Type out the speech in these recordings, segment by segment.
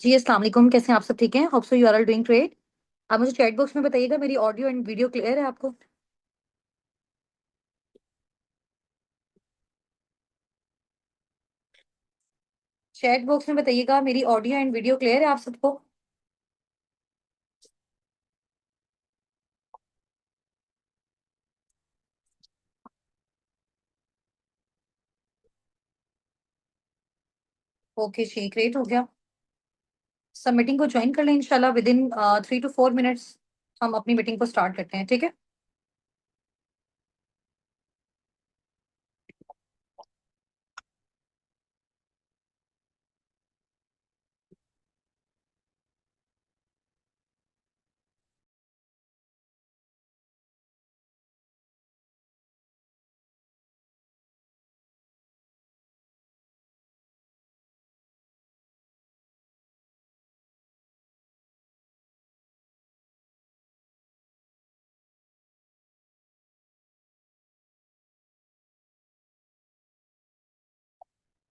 जी, अस्सलाम वालेकुम। कैसे हैं आप? सब ठीक हैं? Hope so you are all doing great. आप मुझे चैट बॉक्स में बताइएगा, मेरी ऑडियो एंड वीडियो क्लियर है आपको? चैट बॉक्स में बताइएगा, मेरी ऑडियो एंड वीडियो क्लियर है आप सबको? ओके जी, ग्रेट हो गया। सब मीटिंग को ज्वाइन कर लें इंशाल्लाह। विद इन 3 to 4 मिनट्स हम अपनी मीटिंग को स्टार्ट करते हैं, ठीक है?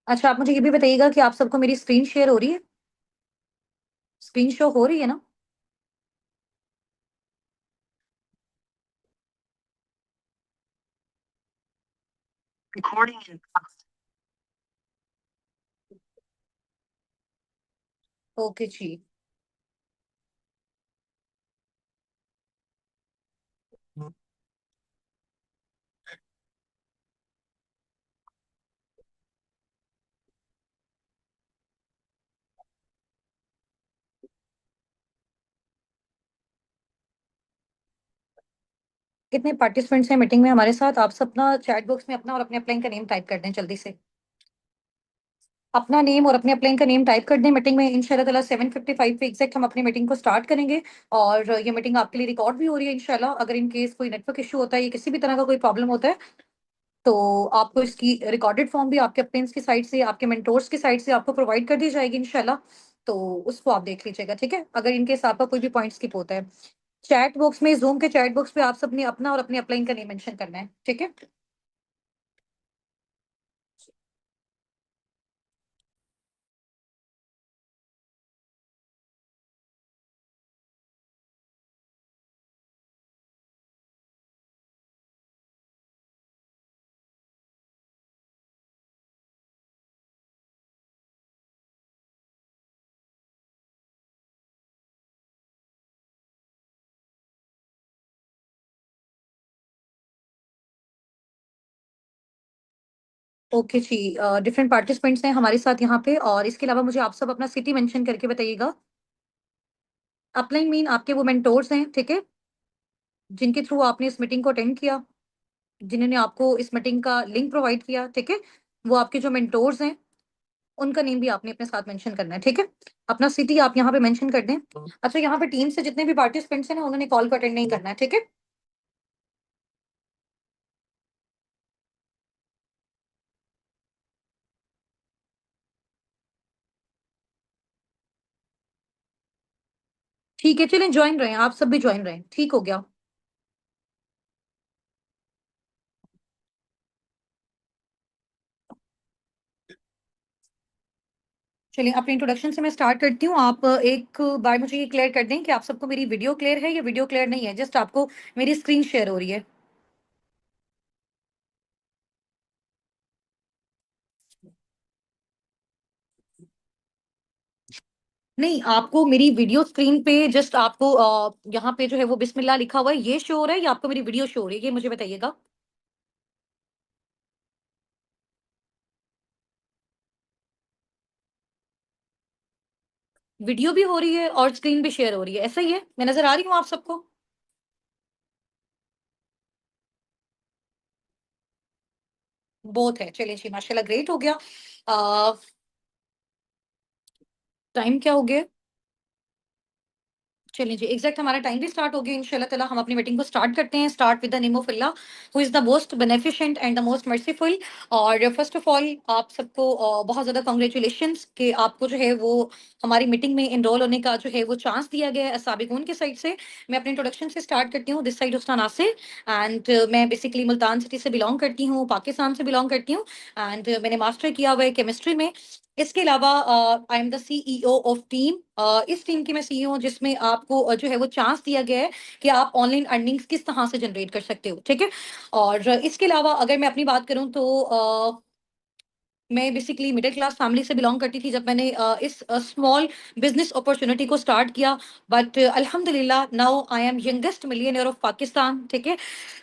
अच्छा, आप मुझे ये भी बताइएगा कि आप सबको मेरी स्क्रीन शेयर हो रही है? स्क्रीन शो हो रही है ना? ओके जी। कितने पार्टिसिपेंट्स हैं मीटिंग में हमारे साथ? आप सब ना चैट बॉक्स में अपना और अपने अपलाइन का नेम टाइप कर दें जल्दी से। अपना नेम और अपने अपलाइन का नेम टाइप कर दें। मीटिंग में इंशाल्लाह ताला 7:55 पे एग्जैक्ट हम अपनी मीटिंग को स्टार्ट करेंगे। और ये मीटिंग आपके लिए रिकॉर्ड भी हो रही है इंशाल्लाह। अगर इन केस कोई नेटवर्क इशू होता है या किसी भी तरह का कोई प्रॉब्लम होता है, तो आपको इसकी रिकॉर्डेड फॉर्म भी आपके अप्लाइंस की साइड से, आपके मेंटोर्स की साइड से आपको प्रोवाइड कर दी जाएगी इंशाल्लाह। तो उसको आप देख लीजिएगा, ठीक है? अगर इन केस आपका कोई भी पॉइंट स्किप होता है, चैट बॉक्स में, जूम के चैट बॉक्स पे आप सबने अपना और अपने अपलाइन का नेम मेंशन करना है, ठीक है? ओके जी। डिफरेंट पार्टिसिपेंट्स हैं हमारे साथ यहाँ पे, और इसके अलावा मुझे आप सब अपना सिटी मेंशन करके बताइएगा। अपलाइन मीन आपके वो मेंटोर्स हैं, ठीक है? जिनके थ्रू आपने इस मीटिंग को अटेंड किया, जिन्होंने आपको इस मीटिंग का लिंक प्रोवाइड किया, ठीक है? वो आपके जो मेंटोर्स हैं, उनका नेम भी आपने अपने साथ मेंशन करना है, ठीक है? अपना सिटी आप यहाँ पे मेंशन कर दें। अच्छा, यहाँ पे टीम से जितने भी पार्टिसिपेंट्स हैं ना, उन्होंने कॉल को अटेंड नहीं करना है, ठीक है? ठीक है, चलें ज्वाइन रहे, आप सब भी ज्वाइन रहे, ठीक हो गया। चलिए, अपने इंट्रोडक्शन से मैं स्टार्ट करती हूँ। आप एक बार मुझे ये क्लियर कर दें कि आप सबको मेरी वीडियो क्लियर है या वीडियो क्लियर नहीं है? जस्ट आपको मेरी स्क्रीन शेयर हो रही है? नहीं, आपको मेरी वीडियो स्क्रीन पे जस्ट आपको यहाँ पे जो है वो बिस्मिल्लाह लिखा हुआ है, ये शो हो रहा है या आपको मेरी वीडियो शो हो रही है? ये मुझे बताइएगा। वीडियो भी हो रही है और स्क्रीन भी शेयर हो रही है, ऐसा ही है? मैं नज़र आ रही हूँ आप सबको? बोथ है, चलिए जी, माशाल्लाह, ग्रेट हो गया। अ, टाइम क्या हो गया? चलिए जी, एग्जैक्ट हमारा टाइम भी स्टार्ट हो गया इंशाल्लाह ताला। हम अपनी मीटिंग को स्टार्ट करते हैं। Start with the name of Allah, who is the most beneficent and the most merciful. और फर्स्ट ऑफ ऑल आप सबको बहुत ज़्यादा कांग्रेचुलेशंस कि आपको जो है वो हमारी मीटिंग में एनरोल होने का जो है वो चांस दिया गया है साबिकून की साइड से। मैं अपने इंट्रोडक्शन से स्टार्ट करती हूँ। दिस साइड उस्तान नासिर, एंड मैं बेसिकली मुल्तान सिटी से बिलोंग करती हूँ, पाकिस्तान से बिलोंग करती हूँ। एंड मैंने मास्टर किया हुआ है केमिस्ट्री में। इसके अलावा आई am the CEO of team. इस टीम की मैं सीईओ हूँ, जिसमें आपको जो है वो चांस दिया गया है कि आप ऑनलाइन अर्निंग्स किस तरह से जनरेट कर सकते हो, ठीक है। और इसके अलावा अगर मैं अपनी बात करूं तो मैं बेसिकली मिडिल क्लास फैमिली से बिलोंग करती थी जब मैंने इस स्मॉल बिजनेस अपॉर्चुनिटी को स्टार्ट किया। बट अल्हम्दुलिल्लाह now I am youngest millionaire of Pakistan, ठीक है।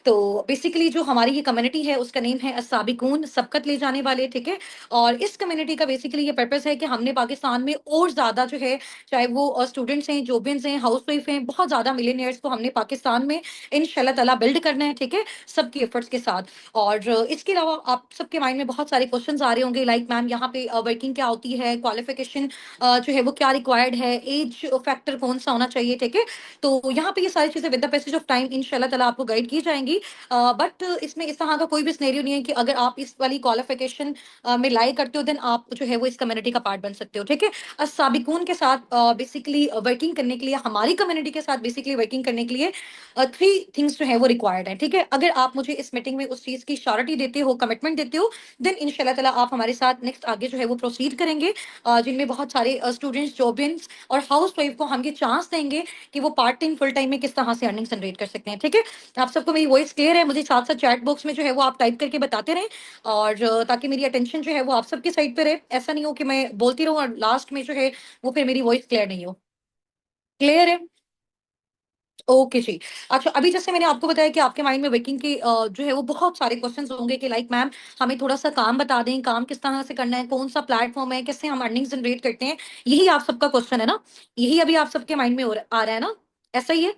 तो बेसिकली जो हमारी ये कम्युनिटी है उसका नेम है अस्साबिकून, सबकत ले जाने वाले, ठीक है। और इस कम्युनिटी का बेसिकली ये पर्पस है कि हमने पाकिस्तान में और ज्यादा जो है, चाहे वो स्टूडेंट्स हैं, जॉबियंस हैं, हाउस वाइफ हैं, बहुत ज्यादा मिलियनियर्स को हमने पाकिस्तान में इंशाल्लाह ताला बिल्ड करना है, ठीक है, सबकी एफर्ट्स के साथ। और इसके अलावा आप सबके माइंड में बहुत सारे क्वेश्चंस आ रहे होंगे, लाइक मैम यहाँ पे वर्किंग क्या होती है, क्वालिफिकेशन जो है वो क्या रिक्वायर्ड है, एज फैक्टर कौन सा होना चाहिए, ठीक है। तो यहाँ पे ये सारी चीजें with the passage of time इंशाल्लाह ताला आपको गाइड की जाएंगी। बट इसमें इस तरह का कोई भी सिनेरियो नहीं है कि अगर आप इस वाली क्वालिफिकेशन में लाई करते हो देन आप जो है वो इस कम्युनिटी का पार्ट बन सकते हो, ठीक है। साबिकून के साथ बेसिकली वर्किंग करने के लिए, हमारी कम्युनिटी के साथ बेसिकली वर्किंग करने के लिए 3 थिंग्स जो है वो रिक्वायर्ड है, ठीक है। अगर आप मुझे इस मीटिंग में उस चीज की श्योरिटी देते हो, कमिटमेंट देते हो, देन इंशाल्लाह ताला आप हमारे साथ नेक्स्ट आगे जो है वो प्रोसीड करेंगे, जिनमें बहुत सारे स्टूडेंट्स, जॉबियंस और हाउस वाइफ को हम ये चांस देंगे कि वो पार्ट टाइम फुल टाइम में किस तरह से अर्निंग जनरेट कर सकते हैं, ठीक है। आप सबको मेरी वॉइस क्लियर है? मुझे साथ साथ चैट बॉक्स में जो है वो आप टाइप करके बताते रहें, और ताकि मेरी अटेंशन जो है वो आप सबकी साइड पे रहे, ऐसा नहीं हो कि मैं बोलती रहूं और लास्ट में जो है वो फिर मेरी वॉइस क्लियर नहीं हो। क्लियर है? ओके जी। अच्छा, अभी जैसे मैंने आपको बताया कि आपके माइंड में वर्किंग के जो है वो बहुत सारे क्वेश्चंस होंगे कि लाइक मैम हमें थोड़ा सा काम बता दें, काम किस तरह से करना है, कौन सा प्लेटफॉर्म है, कैसे हम अर्निंग जनरेट करते हैं। यही आप सबका क्वेश्चन है ना? यही अभी आप सबके माइंड में आ रहा है ना? ऐसा ही है?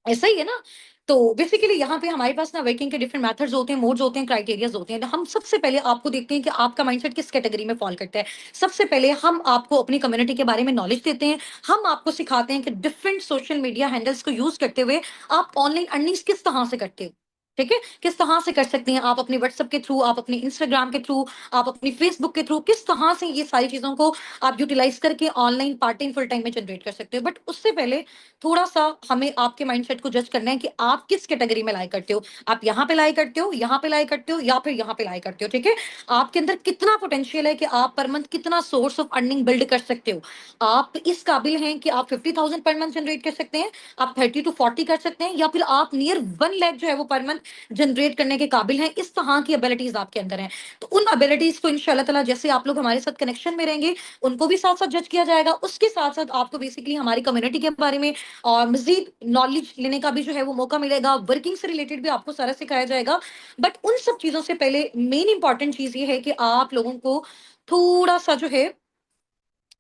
ऐसा ही है ना? तो बेसिकली यहाँ पे हमारे पास ना वर्किंग के डिफरेंट मेथड्स होते हैं, मोड्स होते हैं, क्राइटेरियाज होते हैं। तो हम सबसे पहले आपको देखते हैं कि आपका माइंडसेट किस कैटेगरी में फॉल करता है। सबसे पहले हम आपको अपनी कम्युनिटी के बारे में नॉलेज देते हैं। हम आपको सिखाते हैं कि डिफरेंट सोशल मीडिया हैंडल्स को यूज करते हुए आप ऑनलाइन अर्निंग्स किस तरह से करते हो, ठीक है। किस तरह से कर सकते हैं आप अपने व्हाट्सएप के थ्रू, आप अपने इंस्टाग्राम के थ्रू, आप अपनी फेसबुक के थ्रू, किस तरह से ये सारी चीजों को आप यूटिलाइज करके online part time full time में जनरेट कर सकते हो। बट उससे पहले थोड़ा सा हमें आपके माइंडसेट को जज करना है कि आप किस कैटेगरी में लाई करते हो। आप यहाँ पे लाई करते हो, यहाँ पे लाई करते हो, या फिर यहाँ पे लाई करते हो, ठीक है। आपके अंदर कितना पोटेंशियल है कि आप पर मंथ कितना सोर्स ऑफ अर्निंग बिल्ड कर सकते हो। आप इस काबिल हैं कि आप 50,000 पर मंथ जनरेट कर सकते हैं, आप 30 to 40 कर सकते हैं, या फिर आप नियर 1 लाख जो है वो पर मंथ जनरेट करने के काबिल हैं। इस तरह की एबिलिटीज आपके अंदर हैं। तो उन एबिलिटीज को इंशाल्लाह ताला जैसे आप लोग हमारे साथ कनेक्शन में रहेंगे, उनको भी साथ साथ जज किया जाएगा। उसके साथ साथ आपको बेसिकली हमारी कम्युनिटी के बारे में और मजीद नॉलेज लेने का भी जो है वो मौका मिलेगा। वर्किंग से रिलेटेड भी आपको सारा सिखाया जाएगा। बट उन सब चीजों से पहले मेन इंपॉर्टेंट चीज ये है कि आप लोगों को थोड़ा सा जो है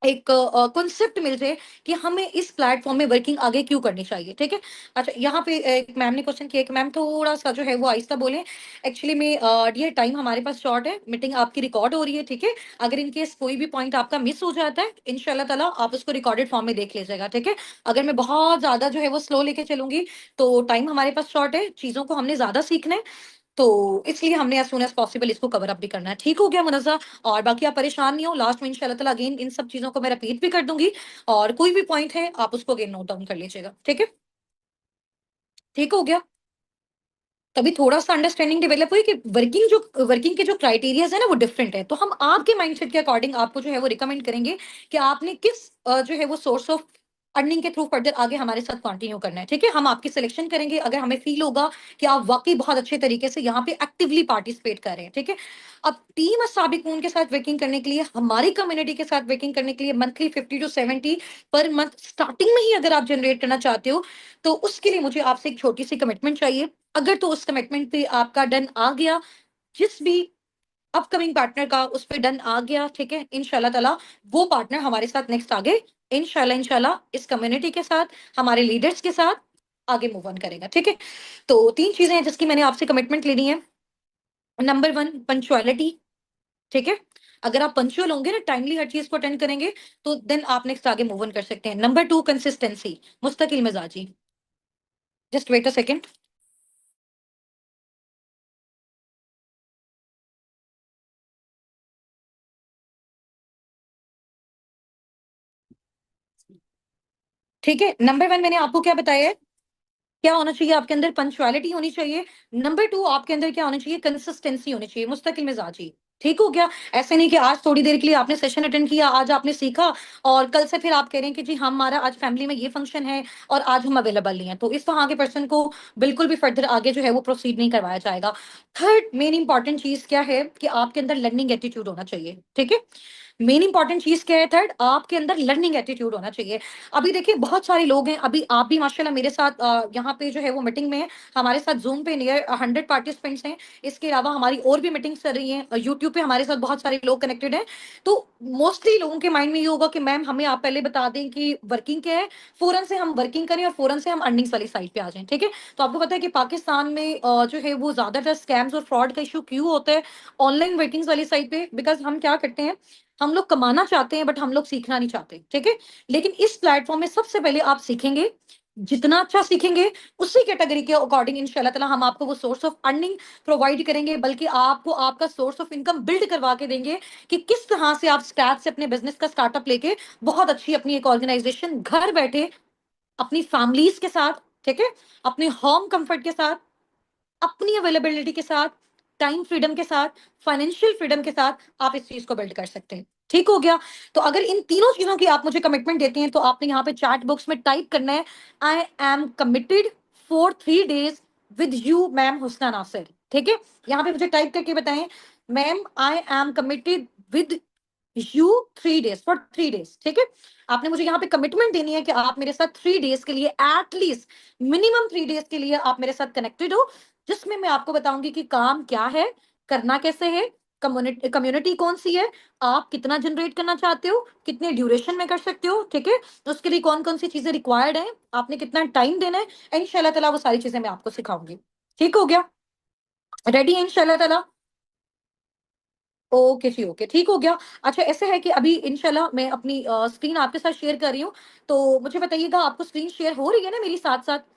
एक कॉन्सेप्ट मिल जाए कि हमें इस प्लेटफॉर्म में वर्किंग आगे क्यों करनी चाहिए, ठीक है। अच्छा, यहाँ पे एक मैम ने क्वेश्चन किया कि मैम थोड़ा सा जो है वो आहिस्ता बोलें। एक्चुअली में डियर टाइम हमारे पास शॉर्ट है, मीटिंग आपकी रिकॉर्ड हो रही है, ठीक है। अगर इन केस कोई भी पॉइंट आपका मिस हो जाता है, इंशाल्लाह ताला आप उसको रिकॉर्डेड फॉर्म में देख लीजिएगा, ठीक है। अगर मैं बहुत ज्यादा जो है वो स्लो लेके चलूंगी तो टाइम हमारे पास शॉर्ट है, चीजों को हमने ज्यादा सीखना है, तो इसलिए हमने एज सून एज पॉसिबल इसको कवर अप भी करना है। ठीक हो गया मुनज़्ज़ा? और बाकी आप परेशान नहीं हो, लास्ट में इंशाल्लाह ताला अगेन इन सब चीजों को मैं रिपीट भी कर दूंगी, और कोई भी पॉइंट है आप उसको अगेन नोट डाउन कर लीजिएगा, ठीक है। ठीक हो गया? तभी थोड़ा सा अंडरस्टैंडिंग डेवलप हुई कि वर्किंग के जो क्राइटेरियाज है ना वो डिफरेंट है। तो हम आपके माइंडसेट के अकॉर्डिंग आपको जो है वो रिकमेंड करेंगे कि आपने किस जो है वो सोर्स ऑफ अर्निंग के थ्रू फर्दर आगे हमारे साथ कंटिन्यू करना है, ठीक है। हम आपकी सिलेक्शन करेंगे अगर हमें फील होगा कि आप वाकई बहुत अच्छे तरीके से यहाँ पे एक्टिवली पार्टिसिपेट कर रहे हैं, ठीक है। अब टीम साबिकून के साथ वर्किंग करने के लिए, हमारी कम्युनिटी के साथ वर्किंग करने के लिए monthly 50 to 70 per month starting में ही अगर आप जनरेट करना चाहते हो, तो उसके लिए मुझे आपसे एक छोटी सी कमिटमेंट चाहिए। अगर तो उस कमिटमेंट पे आपका डन आ गया, जिस भी अपकमिंग पार्टनर का उस पे डन आ गया, ठीक है, इंशाल्लाह ताला वो पार्टनर हमारे साथ नेक्स्ट आगे इंशाल्लाह इंशाल्लाह इस कम्युनिटी के साथ, हमारे लीडर्स के साथ आगे मूव ऑन करेगा, ठीक है। तो 3 चीजें हैं जिसकी मैंने आपसे कमिटमेंट लेनी है। नंबर 1, पंचुअलिटी, ठीक है। अगर आप पंचुअल होंगे ना, टाइमली हर चीज को अटेंड करेंगे, तो देन आप नेक्स्ट आगे मूव ऑन कर सकते हैं। नंबर 2, कंसिस्टेंसी, मुस्तकिल मिजाजी। Just wait a second. ठीक है, नंबर 1 मैंने आपको क्या बताया है, क्या होना चाहिए आपके अंदर, पंक्चुअलिटी होनी चाहिए। नंबर 2 आपके अंदर क्या होना चाहिए, कंसिस्टेंसी होनी चाहिए, मुस्तकिल मिजाजी। ठीक हो गया? ऐसे नहीं कि आज थोड़ी देर के लिए आपने सेशन अटेंड किया, आज आपने सीखा और कल से फिर आप कह रहे हैं कि जी हमारा आज फैमिली में ये फंक्शन है और आज हम अवेलेबल नहीं है। तो इस तरह के पर्सन को बिल्कुल भी फर्दर आगे जो है वो प्रोसीड नहीं करवाया जाएगा। थर्ड मेन इंपॉर्टेंट चीज़ क्या है कि आपके अंदर लर्निंग एटीट्यूड होना चाहिए, ठीक है? मेन इंपॉर्टेंट चीज क्या है थर्ड, आपके अंदर लर्निंग एटीट्यूड होना चाहिए। अभी देखिए बहुत सारे लोग हैं, अभी आप भी माशाल्लाह मेरे साथ यहाँ पे जो है वो मीटिंग में है, हमारे साथ जूम पे नियर 100 पार्टिसिपेंट्स हैं। इसके अलावा हमारी और भी मीटिंग्स चल रही हैं, यूट्यूब पे हमारे साथ बहुत सारे लोग कनेक्टेड हैं। तो मोस्टली लोगों के माइंड में ये होगा कि मैम हमें आप पहले बता दें कि वर्किंग क्या है, फौरन से हम वर्किंग करें और फौरन से हम अर्निंग्स वाली साइड पे आ जाएं, ठीक है? तो आपको पता है कि पाकिस्तान में जो है वो ज्यादातर स्कैम्स और फ्रॉड का इशू क्यों होता है ऑनलाइन वर्किंग्स वाली साइड पे? बिकॉज हम क्या करते हैं, हम लोग कमाना चाहते हैं बट हम लोग सीखना नहीं चाहते, ठीक है? लेकिन इस प्लेटफॉर्म में सबसे पहले आप सीखेंगे, जितना अच्छा सीखेंगे उसी कैटेगरी के अकॉर्डिंग इंशाल्लाह ताला हम आपको वो सोर्स ऑफ अर्निंग प्रोवाइड करेंगे, बल्कि आपको आपका सोर्स ऑफ इनकम बिल्ड करवा के देंगे कि किस तरह से आप स्क्रैच से अपने बिजनेस का स्टार्टअप लेके बहुत अच्छी अपनी एक ऑर्गेनाइजेशन घर बैठे अपनी फैमिलीज के साथ, ठीक है, अपने होम कंफर्ट के साथ, अपनी अवेलेबिलिटी के साथ, टाइम फ्रीडम के साथ, फाइनेंशियल फ्रीडम के साथ आप इस चीज को बिल्ड कर सकते हैं। ठीक हो गया? तो अगर इन तीनों चीजों की आप मुझे कमिटमेंट देते हैं तो आपने यहाँ पे चैट बॉक्स में टाइप करना है, I am committed for 3 days with you ma'am Husna Nasir, ठीक है? यहाँ पे मुझे टाइप करके बताएं, ma'am I am committed with you 3 days for 3 days, ठीक है? आपने मुझे यहाँ पे कमिटमेंट देनी है कि आप मेरे साथ 3 days के लिए, एटलीस्ट मिनिमम 3 days के लिए आप मेरे साथ कनेक्टेड हो, जिसमें मैं आपको बताऊंगी कि काम क्या है, करना कैसे है, कम्युनिटी कम्युनिटी कौन सी है, आप कितना जनरेट करना चाहते हो, कितने ड्यूरेशन में कर सकते हो, ठीक है? तो उसके लिए कौन कौन सी चीजें रिक्वायर्ड है, आपने कितना टाइम देना है, इंशाल्लाह ताला वो सारी चीजें मैं आपको सिखाऊंगी। ठीक हो गया? रेडी है इंशाल्लाह ताला? ओके जी, ओके, ठीक हो गया। अच्छा ऐसे है कि अभी इंशाल्लाह मैं अपनी स्क्रीन आपके साथ शेयर कर रही हूँ, तो मुझे बताइएगा आपको स्क्रीन शेयर हो रही है ना मेरी साथ साथ?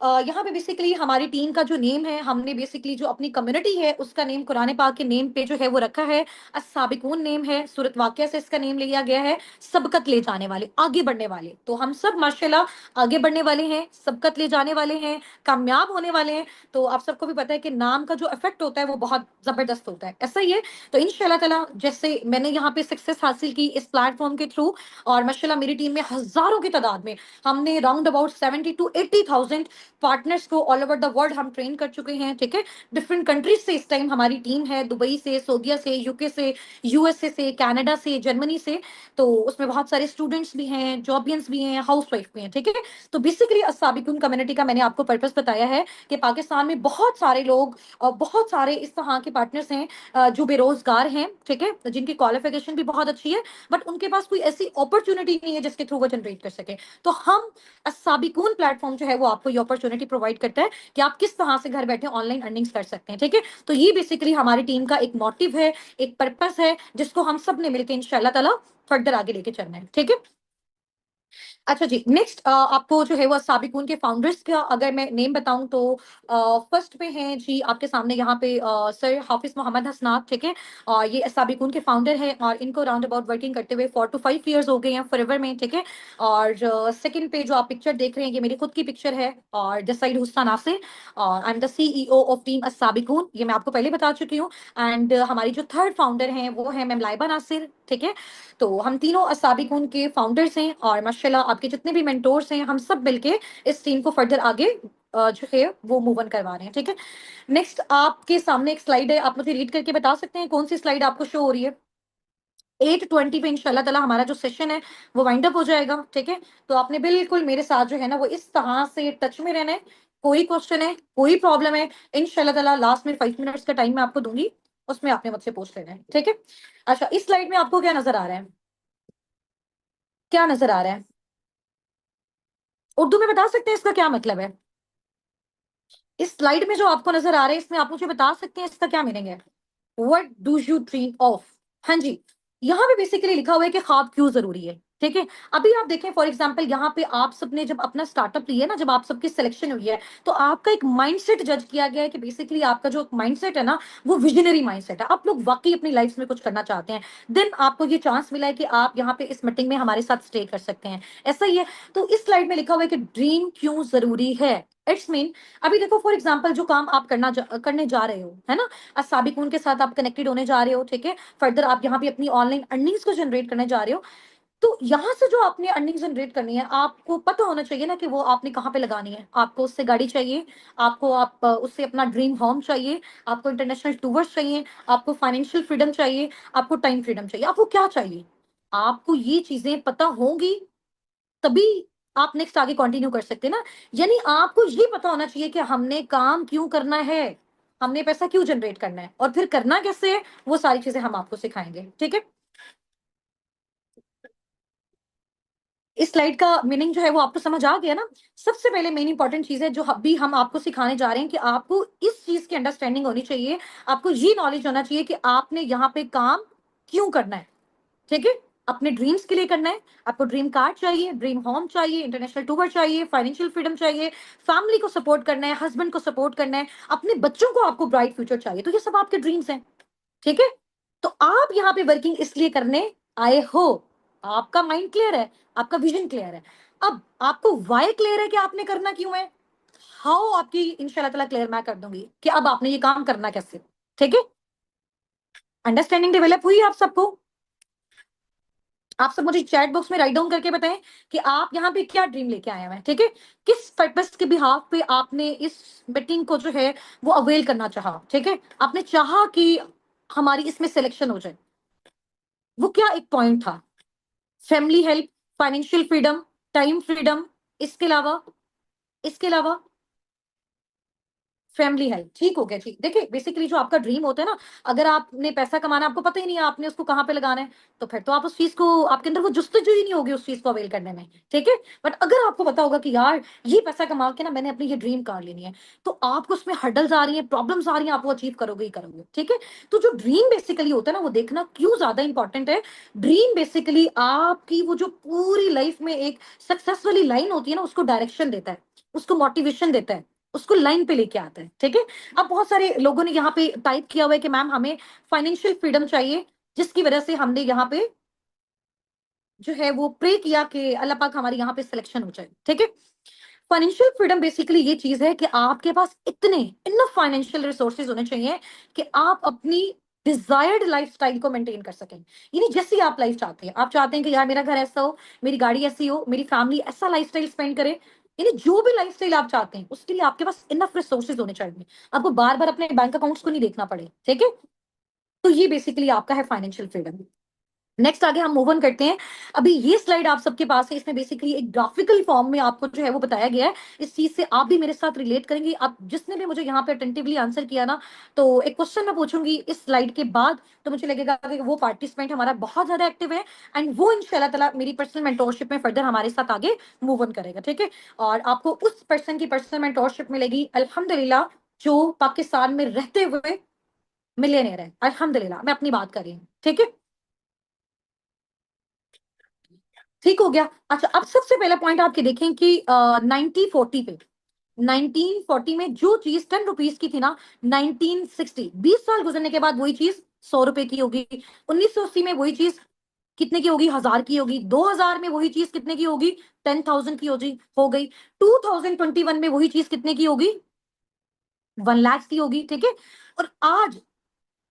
यहाँ पे बेसिकली हमारी टीम का जो नेम है, हमने बेसिकली जो अपनी कम्युनिटी है उसका नेम कुरान पाक के नेम पे जो है वो रखा है, अस्साबिकून नेम है, सूरत वाक़िया से इसका नेम लिया गया है, सबकत ले जाने वाले, आगे बढ़ने वाले। तो हम सब माशाल्लाह आगे बढ़ने वाले हैं, सबकत ले जाने वाले हैं, कामयाब होने वाले हैं। तो आप सबको भी पता है कि नाम का जो इफेक्ट होता है वो बहुत जबरदस्त होता है, ऐसा ही है। तो इंशाल्लाह ताला जैसे मैंने यहाँ पे सक्सेस हासिल की इस प्लेटफॉर्म के थ्रू, और माशाल्लाह मेरी टीम में हजारों की तादाद में हमने राउंड अबाउट 70 to 80,000 पार्टनर्स को ऑल ओवर द वर्ल्ड हम ट्रेन कर चुके हैं, ठीक है? डिफरेंट कंट्रीज से इस टाइम हमारी टीम है, दुबई से, सऊदीया से, यूके से, यूएसए से, कनाडा से, जर्मनी से। तो उसमें बहुत सारे स्टूडेंट्स भी हैं, जॉबियंस भी हैं, हाउसवाइफ भी हैं, ठीक है? तो बेसिकली अस्साबिकुन कम्युनिटी का मैंने आपको पर्पस बताया है कि पाकिस्तान में बहुत सारे लोग और बहुत सारे इस तरह के पार्टनर्स हैं जो बेरोजगार हैं, ठीक है, जिनकी क्वालिफिकेशन भी बहुत अच्छी है बट उनके पास कोई ऐसी अपॉर्चुनिटी नहीं है जिसके थ्रू वो जनरेट कर सके। तो हम साबिकून प्लेटफॉर्म जो है वो आपको ये अपॉर्चुनिटी प्रोवाइड करता है कि आप किस तरह से घर बैठे ऑनलाइन अर्निंग्स कर सकते हैं, ठीक है? तो ये बेसिकली हमारी टीम का एक मोटिव है, एक पर्पस है, जिसको हम सब ने मिलकर इंशाल्लाह ताला फर्दर आगे लेके चलना है, ठीक है? अच्छा जी, नेक्स्ट आपको जो है वो साबिकून के फाउंडर्स का अगर मैं नेम बताऊं तो फर्स्ट पे हैं जी आपके सामने यहाँ पे सर हाफिज मोहम्मद हसनात, ठीक है? और ये साबिकून के फाउंडर हैं और इनको राउंड अबाउट वर्किंग करते हुए 4 to 5 years हो गए हैं फॉरएवर में, ठीक है? और सेकंड पे जो आप पिक्चर देख रहे हैं ये मेरी खुद की पिक्चर है, और दिस साइड हुस्ना नासिर, और I am the CEO of team Sabikun, ये मैं आपको पहले बता चुकी हूँ। एंड हमारी जो थर्ड फाउंडर हैं वो है मैम लाइबा नासिर, ठीक है? तो हम तीनों असाबिकून के फाउंडर्स हैं और माशाल्लाह आपके जितने भी मेंटोर्स हैं हम सब मिलके इस टीम को फर्दर आगे जो है वो मूव ऑन करवा रहे हैं, ठीक है? नेक्स्ट आपके सामने एक स्लाइड है, आप मुझे रीड करके बता सकते हैं कौन सी स्लाइड आपको शो हो रही है? 8:20 पे इंशाल्लाह ताला हमारा जो सेशन है वो वाइंड अप हो जाएगा, ठीक है? तो आपने बिल्कुल मेरे साथ जो है ना वो इस तरह से टच में रहना है। कोई क्वेश्चन है, कोई प्रॉब्लम है, इंशाल्लाह ताला लास्ट में 5 मिनट्स का टाइम मैं आपको दूंगी, उसमें आपने मुझसे पूछ लेना है, ठीक है? अच्छा इस स्लाइड में आपको क्या नजर आ रहा है? क्या नजर आ रहा है? उर्दू में बता सकते हैं इसका क्या मतलब है? इस स्लाइड में जो आपको नजर आ रहा है इसमें आप मुझे बता सकते हैं इसका क्या मीनिंग है? What do you dream of? हाँ जी, यहाँ पे बेसिकली लिखा हुआ है कि ख्वाब क्यों जरूरी है, ठीक है? अभी आप देखें फॉर एग्जांपल यहाँ पे आप सबने जब अपना स्टार्टअप लिया ना, जब आप सबकी सिलेक्शन हुई है तो आपका एक माइंडसेट जज किया गया है कि बेसिकली आपका जो माइंडसेट है ना वो विजनरी माइंडसेट है, आप लोग वाकई अपनी लाइफ में कुछ करना चाहते हैं। देन आपको ये चांस मिला है कि आप यहाँ पे इस मीटिंग में हमारे साथ स्टे कर सकते हैं, ऐसा ही है। तो इस स्लाइड में लिखा हुआ है कि ड्रीम क्यों जरूरी है, इट्स मीन, अभी देखो फॉर एग्जांपल जो काम आप करने जा रहे हो, है ना, साबिकून के साथ आप कनेक्टेड होने जा रहे हो, ठीक है, फर्दर आप यहाँ पे अपनी ऑनलाइन अर्निंग्स को जनरेट करने जा रहे हो। तो यहाँ से जो आपने अर्निंग जनरेट करनी है, आपको पता होना चाहिए ना कि वो आपने कहाँ पे लगानी है। आपको उससे गाड़ी चाहिए, आपको उससे अपना ड्रीम होम चाहिए, आपको इंटरनेशनल टूर्स चाहिए, आपको फाइनेंशियल फ्रीडम चाहिए, आपको टाइम फ्रीडम चाहिए, आपको क्या चाहिए? आपको ये चीजें पता होंगी, तभी आप नेक्स्ट आगे कंटिन्यू कर सकते हैं ना। यानी आपको ये पता होना चाहिए कि हमने काम क्यों करना है, हमने पैसा क्यों जनरेट करना है, और फिर करना कैसे है, वो सारी चीजें हम आपको सिखाएंगे, ठीक है। इस स्लाइड का मीनिंग जो है वो आपको समझ आ गया ना। सबसे पहले मेन इंपॉर्टेंट चीज है जो अभी हम आपको सिखाने जा रहे हैं कि आपको इस चीज की अंडरस्टैंडिंग होनी चाहिए, आपको ये नॉलेज होना चाहिए कि आपने यहाँ पे काम क्यों करना है, ठीक है। अपने ड्रीम्स के लिए करना है, आपको ड्रीम कार चाहिए, ड्रीम होम चाहिए, इंटरनेशनल टूर चाहिए, फाइनेंशियल फ्रीडम चाहिए, फैमिली को सपोर्ट करना है, हस्बैंड को सपोर्ट करना है, अपने बच्चों को आपको ब्राइट फ्यूचर चाहिए, तो ये सब आपके ड्रीम्स हैं, ठीक है। तो आप यहाँ पे वर्किंग इसलिए करने आए हो, आपका माइंड क्लियर है, आपका विजन क्लियर है। अब आपको वाई क्लियर है कि आपने करना क्यों है, हाउ आपकी इंशाल्लाह ताला क्लियर मैं कर दूंगी कि अब आपने ये काम करना कैसे, ठीक है। अंडरस्टैंडिंग डेवलप हुई आप सबको? आप सब मुझे चैट बॉक्स में राइट डाउन करके बताएं कि आप यहाँ पे क्या ड्रीम लेके आए हैं, ठीक है। किस पर्पस के बिहाफ पे आपने इस मीटिंग को जो है वो अवेल करना चाहा, ठीक है। आपने चाहा कि हमारी इसमें सिलेक्शन हो जाए, वो क्या एक पॉइंट था? Family help, financial freedom, time freedom, इसके अलावा, इसके अलावा फैमिली हेल्प, ठीक हो गया, ठीक। देखिए बेसिकली जो आपका ड्रीम होता है ना, अगर आपने पैसा कमाना, आपको पता ही नहीं है आपने उसको कहाँ पे लगाना है, तो फिर तो आप उस चीज को, आपके अंदर वो जुस्तजू ही नहीं होगी उस चीज को अवेल करने में, ठीक है। बट अगर आपको पता होगा कि यार ये पैसा कमा के ना मैंने अपनी ये ड्रीम कार लेनी है, तो आपको उसमें हर्डल्स आ रही है, प्रॉब्लम्स आ रही है, आप वो अचीव करोगे ही करोगे, ठीक है। तो जो ड्रीम बेसिकली होता है ना, वो देखना क्यों ज्यादा इंपॉर्टेंट है। ड्रीम बेसिकली आपकी वो जो पूरी लाइफ में एक सक्सेस वाली लाइन होती है ना, उसको डायरेक्शन देता है, उसको मोटिवेशन देता है, उसको लाइन पे लेके आता है, ठीक है। अब बहुत सारे लोगों ने यहाँ पे टाइप किया हुआ है कि मैम हमें फाइनेंशियल फ्रीडम चाहिए, जिसकी वजह से हमने यहाँ पे जो है वो प्रे किया कि अल्लाह पाक हमारी यहाँ पे सिलेक्शन हो जाए, ठीक है। फाइनेंशियल फ्रीडम बेसिकली ये चीज है कि आपके पास इतने इनफ फाइनेंशियल रिसोर्सेज होने चाहिए कि आप अपनी डिजायर्ड लाइफस्टाइल को मेंटेन कर सकें। यानी जैसी आप लाइफ चाहते हैं, आप चाहते हैं कि यार मेरा घर ऐसा हो, मेरी गाड़ी ऐसी हो, मेरी फैमिली ऐसा लाइफस्टाइल स्पेंड करे, यानी जो भी लाइफस्टाइल आप चाहते हैं उसके लिए आपके पास इनफ रिसोर्सेज होने चाहिए, आपको बार बार अपने बैंक अकाउंट्स को नहीं देखना पड़े, ठीक है। तो ये बेसिकली आपका है फाइनेंशियल फ्रीडम। नेक्स्ट आगे हम मूव ऑन करते हैं। अभी ये स्लाइड आप सबके पास है, इसमें बेसिकली एक ग्राफिकल फॉर्म में आपको जो है वो बताया गया है। इस चीज से आप भी मेरे साथ रिलेट करेंगे, आप जिसने भी मुझे यहाँ पे अटेंटिवली आंसर किया ना, तो एक क्वेश्चन मैं पूछूंगी इस स्लाइड के बाद, तो मुझे लगेगा कि वो पार्टिसिपेंट हमारा बहुत ज्यादा एक्टिव है, एंड वो इंशाल्लाह ताला मेरी पर्सनल मेंटोरशिप में फर्दर हमारे साथ आगे मूव ऑन करेगा, ठीक है। और आपको उस पर्सन की पर्सनल मेंटोरशिप मिलेगी अल्हम्दुलिल्लाह, जो पाकिस्तान में रहते हुए मिलियनेयर है, अल्हम्दुलिल्लाह, मैं अपनी बात कर रही हूँ, ठीक है। ठीक हो गया। अच्छा, अब सबसे पहला पॉइंट आपके देखें कि 1940 पे, 1940 में जो चीज 10 रुपीज की थी ना, 1960 20 साल गुजरने के बाद वही चीज 100 रुपए की होगी। 1980 में वही चीज कितने की होगी? 1000 की होगी। 2000 में वही चीज कितने की होगी? 10,000 की हो गई। 2021 में वही चीज कितने की होगी? 1 लाख की होगी, ठीक है। और आज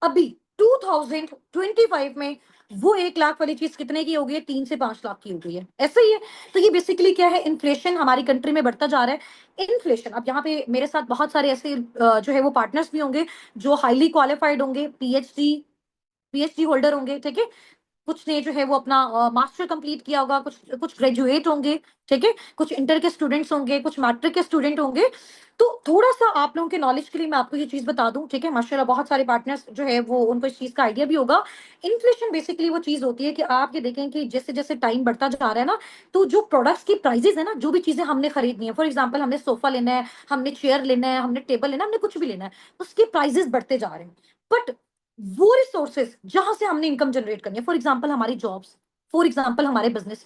अभी 2025 में वो 1 लाख वाली चीज कितने की हो गई है? 3 से 5 लाख की हो गई है, ऐसा ही है। तो ये बेसिकली क्या है? इन्फ्लेशन हमारी कंट्री में बढ़ता जा रहा है। इन्फ्लेशन, अब यहाँ पे मेरे साथ बहुत सारे ऐसे जो है वो पार्टनर्स भी होंगे जो हाईली क्वालिफाइड होंगे, पीएचडी पीएचडी होल्डर होंगे, ठीक है। कुछ ने जो है वो अपना मास्टर कंप्लीट किया होगा, कुछ कुछ ग्रेजुएट होंगे, ठीक है, कुछ इंटर के स्टूडेंट्स होंगे, कुछ मैट्रिक के स्टूडेंट होंगे। तो थोड़ा सा आप लोगों के नॉलेज के लिए मैं आपको ये चीज बता दूं, ठीक है। माशाल्लाह बहुत सारे पार्टनर्स जो है वो उनको इस चीज का आइडिया भी होगा। इन्फ्लेशन बेसिकली वो चीज होती है कि आप ये देखें कि जैसे जैसे टाइम बढ़ता जा रहा है ना, तो जो प्रोडक्ट्स की प्राइसेस है ना, जो भी चीजें हमने खरीदनी है, फॉर एग्जाम्पल हमने सोफा लेना है, हमने चेयर लेना है, हमने टेबल लेना है, हमने कुछ भी लेना है, उसके प्राइसेस बढ़ते जा रहे हैं। बट वो रिसोर्सेज जहां से हमने इनकम जनरेट करनी है, फॉर एग्जाम्पल हमारी जॉब्स, फॉर एग्जाम्पल हमारे बिजनेस,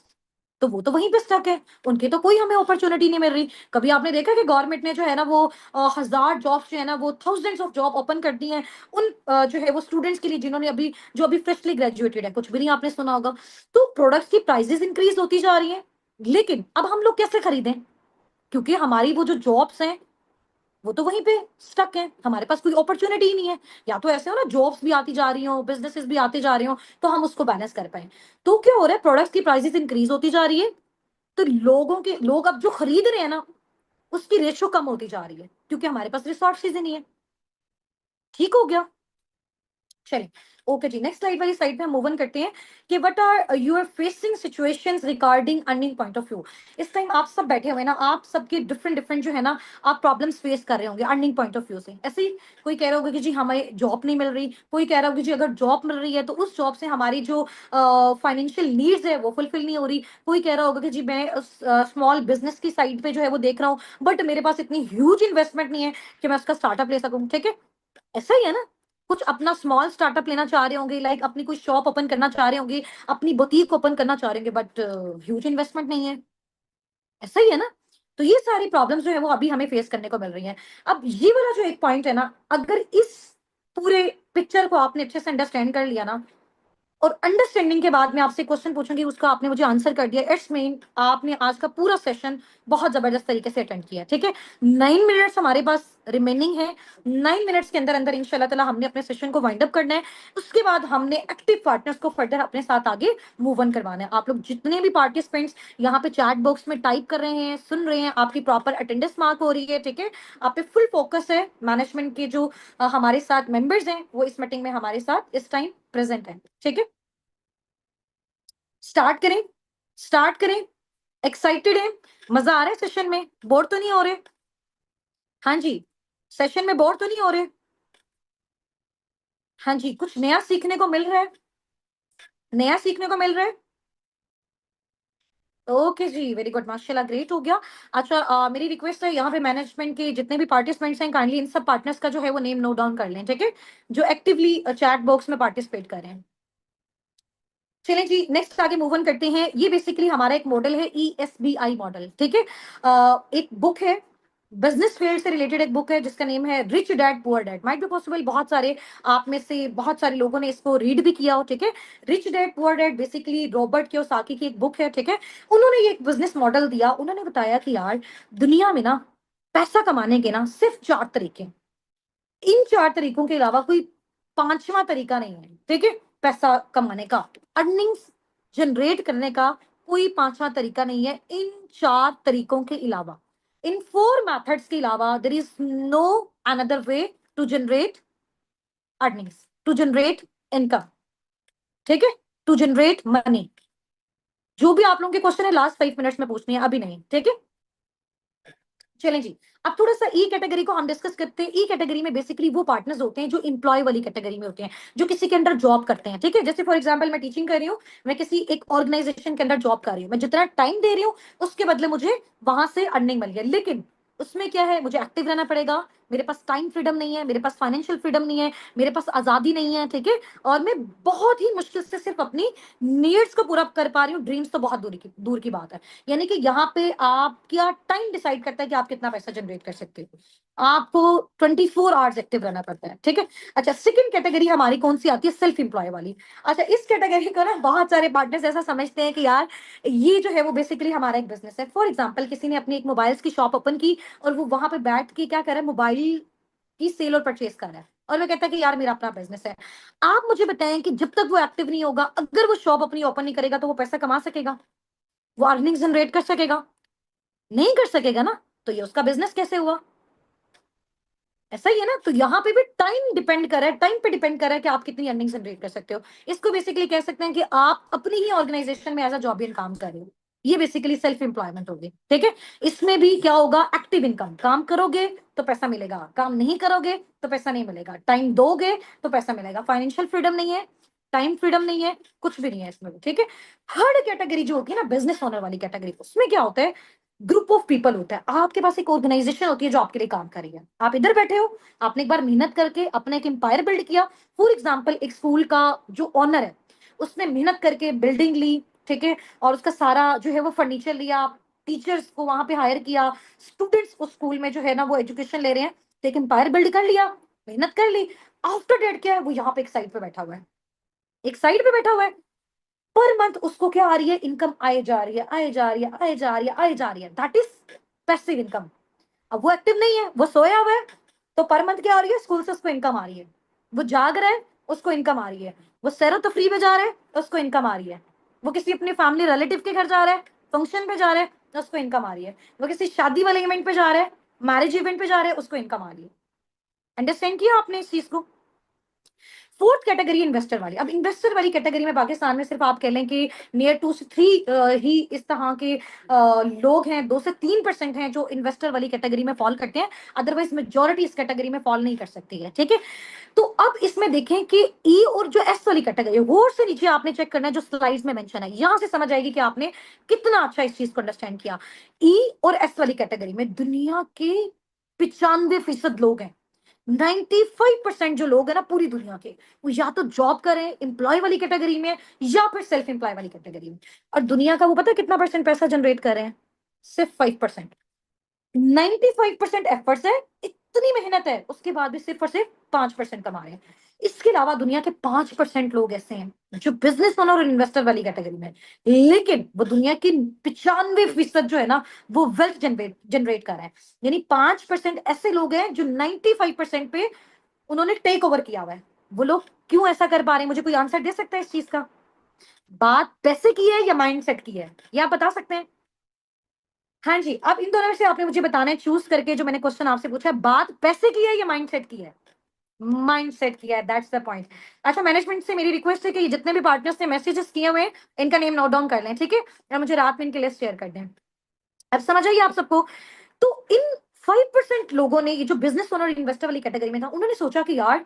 तो वो तो वहीं पे स्टक है, उनके तो कोई हमें अपॉर्चुनिटी नहीं मिल रही। कभी आपने देखा कि गवर्नमेंट ने जो है ना वो 1000 जॉब्स जो है ना वो थाउजेंड्स ऑफ जॉब ओपन कर दी हैं उन जो है वो स्टूडेंट्स के लिए जिन्होंने अभी जो अभी फ्रेशली ग्रेजुएटेड है, कुछ भी नहीं आपने सुना होगा। तो प्रोडक्ट्स की प्राइसेस इंक्रीज होती जा रही है, लेकिन अब हम लोग कैसे खरीदें? क्योंकि हमारी वो जो जॉब्स हैं वो तो वहीं पे स्टक है, हमारे पास कोई अपॉर्चुनिटी ही नहीं है। या तो ऐसे हो ना, जॉब्स भी आती जा रही हो, बिजनेसेस भी आते जा रहे हो, तो हम उसको बैलेंस कर पाए। तो क्या हो रहा है, प्रोडक्ट्स की प्राइसेस इंक्रीज होती जा रही है, तो लोग अब जो खरीद रहे हैं ना, उसकी रेशो कम होती जा रही है, क्योंकि हमारे पास रिसोर्सेज ही नहीं है। ठीक हो गया? चलिए, ओके जी, नेक्स्ट स्लाइड वाली साइड पे हम मूव ऑन करते हैं कि what are you are facing situations regarding earning point of view. इस टाइम आप सब बैठे हुए ना, आप सबके डिफरेंट डिफरेंट जो है ना, आप प्रॉब्लम्स फेस कर रहे होंगे अर्निंग पॉइंट ऑफ व्यू से। ऐसे ही कोई कह रहा होगा कि जी हमें जॉब नहीं मिल रही, कोई कह रहा होगा कि जी अगर जॉब मिल रही है तो उस जॉब से हमारी जो फाइनेंशियल नीड्स है वो फुलफिल नहीं हो रही। कोई कह रहा होगा कि जी मैं स्मॉल बिजनेस की साइड पे जो है वो देख रहा हूँ, बट मेरे पास इतनी ह्यूज इन्वेस्टमेंट नहीं है कि मैं उसका स्टार्टअप ले सकूँ। ठीक है, ऐसा ही है ना, कुछ अपना स्मॉल स्टार्टअप लेना चाह रहे होंगे, लाइक अपनी कोई शॉप ओपन करना चाह रहे होंगे, अपनी बुटीक ओपन करना चाह रहे होंगे, बट ह्यूज इन्वेस्टमेंट नहीं है। ऐसा ही है ना। तो ये सारी प्रॉब्लम्स जो है वो अभी हमें फेस करने को मिल रही है। अब ये वाला जो एक पॉइंट है ना, अगर इस पूरे पिक्चर को आपने अच्छे से अंडरस्टैंड कर लिया ना, और अंडरस्टैंडिंग के बाद मैं आपसे क्वेश्चन पूछूंगी, उसका आपने मुझे आंसर कर दिया, इट्स मीन आपने आज का पूरा सेशन बहुत जबरदस्त तरीके से अटेंड किया। ठीक है, 9 मिनट्स हमारे पास रिमेनिंग है। 9 मिनट्स के अंदर अंदर इंशाल्लाह ताला हमने अपने सेशन को वाइंड अप करना है। उसके बाद हमने एक्टिव पार्टनर्स को फर्दर अपने साथ आगे मूव ऑन करवाना है। आप लोग जितने भी पार्टिसिपेंट्स यहाँ पे चैट बॉक्स में टाइप कर रहे हैं, सुन रहे हैं, आपकी प्रॉपर अटेंडेंस मार्क हो रही है। ठीक है, आप पे फुल फोकस है। मैनेजमेंट के जो हमारे साथ मेंबर्स हैं वो इस मीटिंग में हमारे साथ इस टाइम प्रेजेंट है। ठीक है, स्टार्ट करें, स्टार्ट करें। एक्साइटेड है, मजा आ रहा है सेशन में, बोर तो नहीं हो रहे? हाँ जी, सेशन में बोर तो नहीं हो रहे? हाँ जी, कुछ नया सीखने को मिल रहा है? नया सीखने को मिल रहा है? ओके जी, वेरी गुड, माशाल्लाह, ग्रेट हो गया। अच्छा, मेरी रिक्वेस्ट है, यहाँ पे मैनेजमेंट के जितने भी पार्टिसिपेंट्स हैं, काइंडली इन सब पार्टनर्स का जो है वो नेम नोट डाउन कर लें। ठीक है, जो एक्टिवली चैट बॉक्स में पार्टिसिपेट कर रहे हैं। चलें जी, नेक्स्ट आगे मूव ऑन करते हैं। ये बेसिकली हमारा एक मॉडल है, ESBI मॉडल। ठीक है, एक बुक है, बिजनेस फील्ड से रिलेटेड एक बुक है, जिसका नेम है rich dad poor dad. Might be possible बहुत सारे आप में से बहुत सारे लोगों ने इसको रीड भी किया हो। ठीक है, rich dad poor dad basically Robert Kiyosaki की एक बुक है। ठीक है, उन्होंने ये एक बिजनेस मॉडल दिया। उन्होंने बताया कि यार, दुनिया में ना पैसा कमाने के ना सिर्फ 4 तरीके हैं। इन 4 तरीकों के अलावा कोई पांचवा तरीका नहीं है। ठीक है, पैसा कमाने का, अर्निंग्स जनरेट करने का कोई पांचवा तरीका नहीं है इन 4 तरीकों के अलावा। इन 4 मेथड्स के अलावा there is no another way to generate earnings, to generate income. ठीक है, टू जनरेट मनी। जो भी आप लोगों के क्वेश्चन है लास्ट 5 मिनट्स में पूछनी है, अभी नहीं। ठीक है, चलें जी, अब थोड़ा सा ई कैटेगरी को हम डिस्कस करते हैं। ई कैटेगरी में बेसिकली वो पार्टनर्स होते हैं जो इंप्लॉय वाली कैटेगरी में होते हैं, जो किसी के अंडर जॉब करते हैं। ठीक है, जैसे फॉर एग्जांपल मैं टीचिंग कर रही हूँ, मैं किसी एक ऑर्गेनाइजेशन के अंदर जॉब कर रही हूँ, मैं जितना टाइम दे रही हूँ उसके बदले मुझे वहां से अर्निंग मिल गया, लेकिन उसमें क्या है, मुझे एक्टिव रहना पड़ेगा। मेरे पास टाइम फ्रीडम नहीं है, मेरे पास फाइनेंशियल फ्रीडम नहीं है, मेरे पास आजादी नहीं है। ठीक है, और मैं बहुत ही मुश्किल से सिर्फ अपनी नीड्स को पूरा कर पा रही हूँ, ड्रीम्स तो बहुत दूर की बात है। यानी कि यहाँ पे आपका टाइम डिसाइड करता है कि आप कितना पैसा जनरेट कर सकते हो। आपको 24 आवर्स एक्टिव रहना पड़ता है। ठीक है, अच्छा, सेकंड कैटेगरी हमारी कौन सी आती है, सेल्फ एम्प्लॉय वाली। अच्छा, इस कैटेगरी को ना बहुत सारे पार्टनर्स ऐसा समझते हैं कि यार ये जो है वो बेसिकली हमारा एक बिजनेस है। फॉर एग्जाम्पल, किसी ने अपनी एक मोबाइल्स की शॉप ओपन की और वो वहां पे बैठ के क्या कर रहा है, मोबाइल की सेल और परचेज कर रहा है, और वो कहता है कि यार मेरा अपना बिजनेस है। आप मुझे बताएं कि जब तक वो एक्टिव नहीं होगा, अगर वो शॉप अपनी ओपन नहीं करेगा, तो वो पैसा कमा सकेगा, वो अर्निंग जनरेट कर सकेगा? नहीं कर सकेगा ना, तो ये उसका बिजनेस कैसे हुआ? ऐसा ही है ना। तो यहाँ पे भी टाइम डिपेंड कर रहा है, टाइम पे डिपेंड कर रहा है कि आप कितनी अर्निंग जनरेट कर सकते हो। इसको बेसिकली कह सकते हैं कि आप अपनी ही ऑर्गेनाइजेशन में एज अ जॉबियन काम कर रहे हो। ये बेसिकली सेल्फ एम्प्लॉयमेंट होगी। ठीक है, इसमें भी क्या होगा, एक्टिव इनकम। काम करोगे तो पैसा मिलेगा, काम नहीं करोगे तो पैसा नहीं मिलेगा, टाइम दोगे तो पैसा मिलेगा। फाइनेंशियल फ्रीडम नहीं है, टाइम फ्रीडम नहीं है, कुछ भी नहीं है इसमें। ठीक है, थर्ड कैटेगरी जो होती है ना, बिजनेस ओनर वाली कैटेगरी, उसमें क्या होता है, ग्रुप ऑफ पीपल होता है। आपके पास एक ऑर्गेनाइजेशन होती है जो आपके लिए काम कर रही है। आप इधर बैठे हो, आपने एक बार मेहनत करके अपना एक एम्पायर बिल्ड किया। फॉर एग्जाम्पल, एक स्कूल का जो ऑनर है, उसने मेहनत करके बिल्डिंग ली। ठीक है, और उसका सारा जो है वो फर्नीचर लिया, टीचर्स को वहां पे हायर किया, स्टूडेंट्स को स्कूल में जो है ना वो एजुकेशन ले रहे हैं, तो एक एम्पायर बिल्ड कर लिया, मेहनत कर ली। आफ्टर डेट क्या है, वो यहाँ पे एक साइड पे बैठा हुआ है, एक साइड पे बैठा हुआ है। पर मंथ उसको क्या आ रही है, इनकम आए जा रही है, आए जा रही है, आए जा रही है, आए जा रही है। That is passive income. अब वो एक्टिव नहीं है, वो सोया हुआ है, तो पर मंथ क्या आ रही है, स्कूल से उसको इनकम आ रही है। वो जाग रहा है, उसको इनकम आ रही है। वो सैरो तफरी पे जा रहा है, उसको इनकम आ रही है। वो किसी अपने फैमिली रिलेटिव के घर जा रहा है, फंक्शन पे जा रहा है, उसको इनकम आ रही है। वो किसी शादी वाले इवेंट पे जा रहा है, मैरिज इवेंट पे जा रहा है, उसको इनकम आ रही है। अंडरस्टैंड किया आपने इस चीज को? फोर्थ कैटेगरी इन्वेस्टर वाली। अब इन्वेस्टर वाली कैटेगरी में पाकिस्तान में सिर्फ आप कह लें कि नियर 2 से 3 ही इस तरह के लोग हैं, 2 से 3% हैं जो इन्वेस्टर वाली कैटेगरी में फॉल करते हैं। अदरवाइज मेजोरिटी इस कैटेगरी में फॉल नहीं कर सकती है, ठीक है। तो अब इसमें देखें कि ई और जो एस वाली कैटेगरी, और से नीचे आपने चेक करना है जो स्लाइड्स में मेंशन है, यहां से समझ आएगी कि आपने कितना अच्छा इस चीज को अंडरस्टैंड किया। ई और एस वाली कैटेगरी में दुनिया के 95% लोग हैं। 95% जो लोग हैं ना पूरी दुनिया के, वो या तो जॉब करें एम्प्लॉय वाली कैटेगरी में या फिर सेल्फ एम्प्लॉय वाली कैटेगरी में। और दुनिया का वो पता है कितना परसेंट पैसा जनरेट कर रहे हैं? सिर्फ 5%। 95% एफर्ट्स है, इतनी मेहनत है, उसके बाद भी सिर्फ और सिर्फ 5% कमा रहे हैं। इसके अलावा दुनिया के 5% लोग ऐसे हैं जो बिजनेस ओनर और इन्वेस्टर वाली कैटेगरी में, लेकिन वो दुनिया की 95% जो है ना वो वेल्थ जनरेट जनरेट कर रहे हैं। यानी 5% ऐसे लोग हैं जो 95% पे उन्होंने टेक ओवर किया हुआ है। वो लोग क्यों ऐसा कर पा रहे हैं? मुझे कोई आंसर दे सकता है इस चीज का? बात पैसे की है या माइंडसेट की है, ये आप बता सकते हैं? हाँ जी, अब इन दोनों में से आपने मुझे बताना है चूज करके, जो मैंने क्वेश्चन आपसे पूछा है, बात पैसे की है या माइंडसेट की है? माइंडसेट की है, दैट्स द पॉइंट। अच्छा, मैनेजमेंट से मेरी रिक्वेस्ट है कि जितने भी पार्टनर्स ने मैसेजेस किए हुए हैं इनका नेम नोट डाउन कर लें, ठीक है, और मुझे रात में इनकी लिस्ट शेयर कर दें। अब समझ आइए आप सबको। तो इन 5% लोगों ने, ये जो बिजनेस ओनर इन्वेस्टर वाली कैटेगरी में था, उन्होंने सोचा कि यार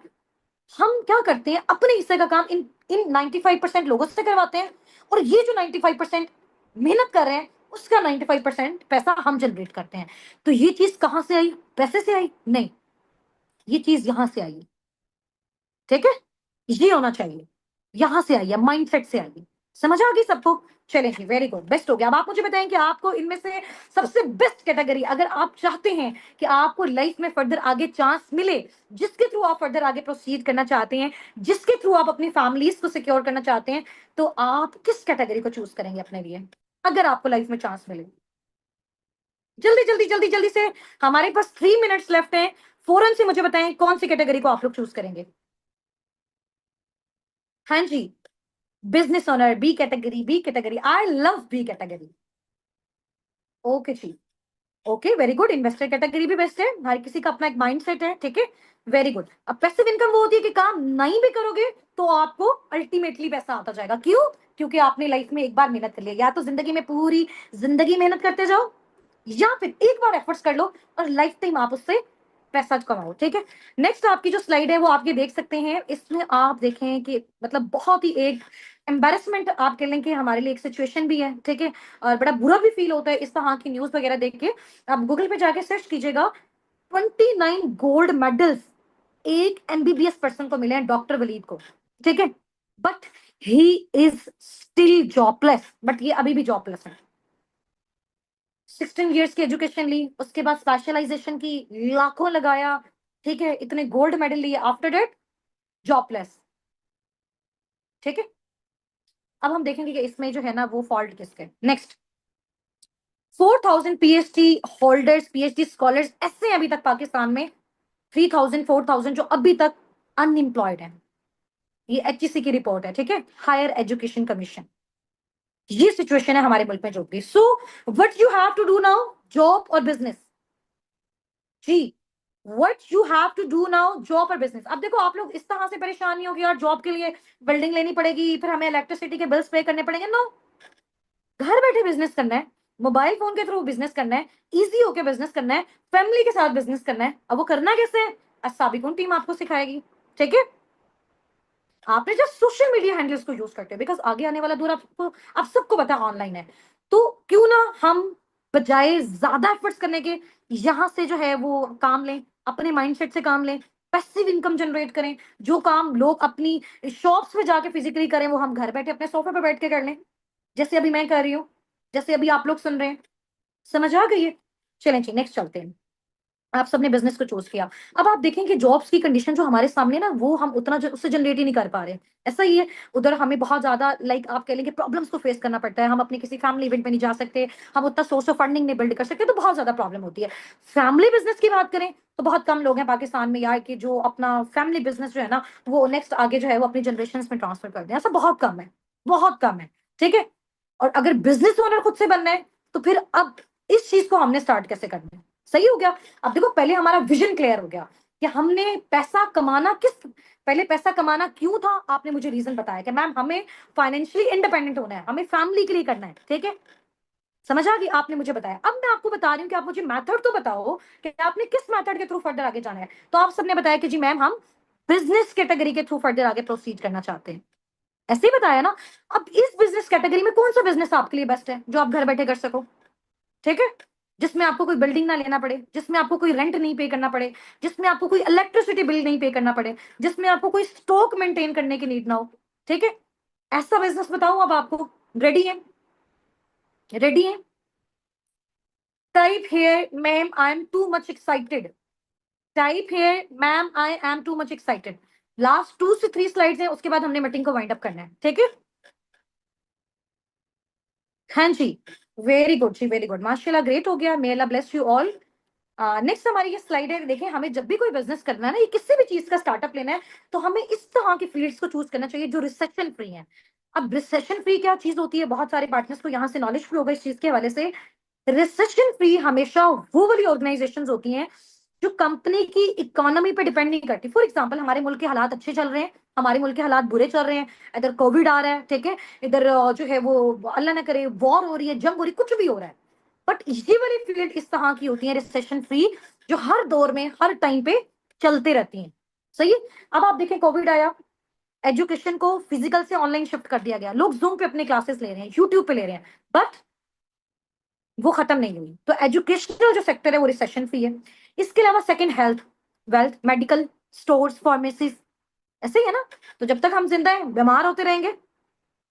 हम क्या करते हैं, अपने हिस्से का काम इन इन 95% लोगों से करवाते हैं, और ये जो 95% मेहनत कर रहे हैं उसका 95% पैसा हम जनरेट करते हैं। तो ये चीज कहां से आई? पैसे से आई? नहीं, ये चीज यहां से आई, ठीक है। ये होना चाहिए, यहां से आई है, माइंडसेट से आई है। समझ आ गई सबको? चलेंगे, वेरी गुड, बेस्ट हो गया। अब आप मुझे बताएं कि आपको इनमें से सबसे बेस्ट कैटेगरी, अगर आप चाहते हैं कि आपको लाइफ में फर्दर आगे चांस मिले, जिसके थ्रू आप फर्दर आगे प्रोसीड करना चाहते हैं, जिसके थ्रू आप अपनी फैमिलीज को सिक्योर करना चाहते हैं, तो आप किस कैटेगरी को चूज करेंगे अपने लिए अगर आपको लाइफ में चांस मिले? जल्दी जल्दी जल्दी जल्दी से, हमारे पास 3 मिनट्स लेफ्ट हैं। फौरन से मुझे बताएं कौन सी कैटेगरी को आप लोग चूज करेंगे। हाँ जी, business owner, B category, B category, I love B category. Okay जी, okay, very good. Investor category भी बेस्ट है, हर किसी का अपना एक माइंडसेट है, ठीक है, वेरी गुड। अब पैसिव इनकम वो होती है कि काम नहीं भी करोगे तो आपको अल्टीमेटली पैसा आता जाएगा। क्यों? क्योंकि आपने लाइफ में एक बार मेहनत कर लिया, या तो जिंदगी में पूरी जिंदगी मेहनत करते जाओ, या फिर एक बार एफर्ट्स कर लो और लाइफ टाइम आप उससे पैसा कमाओ, ठीक है। नेक्स्ट आपकी जो स्लाइड है वो आप ये देख सकते हैं, इसमें आप देखें कि मतलब बहुत ही एक एम्बेरसमेंट आप कह लें कि हमारे लिए एक सिचुएशन भी है, ठीक है, और बड़ा बुरा भी फील होता है इस तरह की न्यूज वगैरह देख के। आप गूगल पे जाके सर्च कीजिएगा, 29 गोल्ड मेडल्स एक एमबीबीएस पर्सन को मिले हैं, डॉक्टर वलीद को, ठीक है, but he is still jobless, but ये अभी भी जॉबलेस है। 16 years की एजुकेशन ली, उसके बाद स्पेशलाइजेशन की, लाखों लगाया, ठीक है, इतने गोल्ड मेडल लिए, आफ्टर डेट जॉबलेस, ठीक है। अब हम देखेंगे कि इसमें जो है ना वो फॉल्ट किसके। Next, 4,000 PhD holders, PhD scholars ऐसे हैं अभी तक पाकिस्तान में, 3,000 4,000 जो अभी तक अनएम्प्लॉयड हैं। ये एचईसी की रिपोर्ट है, ठीक है, हायर एजुकेशन कमीशन। ये सिचुएशन है हमारे मुल्क में जो भी। So what you have to do now, job और बिजनेस जी, what you have to do now, job और बिजनेस। अब देखो आप लोग इस तरह से परेशान नहीं हो कि यार जॉब के लिए बिल्डिंग लेनी पड़ेगी, फिर हमें इलेक्ट्रिसिटी के बिल्स पे करने पड़ेंगे, नो। घर बैठे बिजनेस करना है, मोबाइल फोन के थ्रू बिजनेस करना है, इजी होके बिजनेस करना है, फैमिली के साथ बिजनेस करना है। अब वो करना कैसे है, असाबिकुन टीम आपको सिखाएगी, ठीक है। आपने जस्ट सोशल मीडिया हैंडल्स को यूज करते हो, बिकॉज आगे आने वाला दौर आपको, आप सबको पता है ऑनलाइन है। तो क्यों ना हम बजाय ज्यादा एफर्ट्स करने के यहां से जो है वो काम लें, अपने माइंडसेट से काम लें, पैसिव इनकम जनरेट करें। जो काम लोग अपनी शॉप्स में जाके फिजिकली करें वो हम घर बैठे अपने सोफे पे बैठ के कर लें, जैसे अभी मैं कर रही हूँ, जैसे अभी आप लोग सुन रहे हैं। समझ आ गई है? चलें जी, नेक्स्ट चलते हैं। आप सबने बिजनेस को चूज किया। अब आप देखें कि जॉब्स की कंडीशन जो हमारे सामने ना, वो हम उतना उससे जनरेट ही नहीं कर पा रहे। ऐसा ही है, उधर हमें बहुत ज्यादा लाइक आप कह लेंगे प्रॉब्लम्स को फेस करना पड़ता है। हम अपने किसी फैमिली इवेंट में नहीं जा सकते, हम उतना सोर्स ऑफ फंडिंग नहीं बिल्ड कर सकते, तो बहुत ज्यादा प्रॉब्लम होती है। फैमिली बिजनेस की बात करें तो बहुत कम लोग हैं पाकिस्तान में यार कि जो अपना फैमिली बिजनेस जो है ना, वो नेक्स्ट आगे जो है वो अपनी जनरेशन में ट्रांसफर कर दें। ऐसा बहुत कम है, बहुत कम है। ठीक है। और अगर बिजनेस ओनर खुद से बनना है तो फिर अब इस चीज को हमने स्टार्ट कैसे करना है? सही हो गया। अब देखो, पहले हमारा विजन क्लियर हो गया कि हमने पैसा कमाना किस, पहले पैसा कमाना क्यों था, आपने मुझे रीजन बताया कि मैम हमें फाइनेंशियली इंडिपेंडेंट होना है, हमें फैमिली के लिए करना है। ठीक है, समझ आ गई? आपने मुझे बताया। अब मैं आपको बता रही हूँ कि आप मुझे मेथड तो बताओ कि आपने किस मेथड के थ्रू फर्दर आगे जाना है। तो आप सबने बताया कि जी मैम हम बिजनेस कैटेगरी के थ्रू फर्दर आगे प्रोसीड करना चाहते हैं। ऐसे ही बताया ना। अब इस बिजनेस कैटेगरी में कौन सा बिजनेस आपके लिए बेस्ट है जो आप घर बैठे कर सको? ठीक है, जिसमें आपको कोई बिल्डिंग ना लेना पड़े, जिसमें आपको कोई रेंट नहीं पे करना पड़े, जिसमें आपको कोई इलेक्ट्रिसिटी बिल नहीं पे करना पड़े, जिसमें आपको कोई स्टॉक मेंटेन करने की नीड ना हो। ठीक है, ऐसा बिजनेस बताऊं अब आपको? रेडी है? रेडी है? Type here ma'am I M too much excited. Type here ma'am I M too much excited. Last 2 से 3 स्लाइड्स हैं, उसके बाद हमने मीटिंग को वाइंड अप करना है। ठीक है। हाँ जी, वेरी गुड जी, वेरी गुड, माशाल्लाह, ग्रेट हो गया। मे अल्लाह ब्लेस यू ऑल। नेक्स्ट हमारी ये स्लाइड है। देखिए, हमें जब भी कोई बिजनेस करना है ना, ये किसी भी चीज का स्टार्टअप लेना है, तो हमें इस तरह की फील्ड्स को चूज करना चाहिए जो रिसेशन फ्री है। अब रिसेशन फ्री क्या चीज होती है? बहुत सारे पार्टनर्स को यहाँ से नॉलेज फ्री होगा इस चीज के हवाले से। रिसेशन फ्री हमेशा वो वाली ऑर्गेनाइजेशंस होती हैं जो कंपनी की इकोनॉमी पे डिपेंड नहीं करती। फॉर एग्जांपल, हमारे मुल्क के हालात अच्छे चल रहे हैं, हमारे मुल्क के हालात बुरे चल रहे हैं, इधर कोविड आ रहा है, ठीक है, इधर जो है वो अल्लाह ना करे वॉर हो रही है, जंग हो रही है, कुछ भी हो रहा है, बट ये वाली फील्ड इस तरह की होती है रिसेशन फ्री, जो हर दौर में हर टाइम पे चलते रहती हैं। सही है। अब आप देखें, कोविड आया, एजुकेशन को फिजिकल से ऑनलाइन शिफ्ट कर दिया गया, लोग जूम पे अपने क्लासेस ले रहे हैं, यूट्यूब पे ले रहे हैं, बट वो खत्म नहीं हुई। तो एजुकेशनल जो सेक्टर है वो रिसेशन फ्री है। इसके अलावा second, health, wealth, medical, stores, pharmacies, ऐसे ही है ना। तो जब तक हम जिंदा हैं, बीमार होते रहेंगे,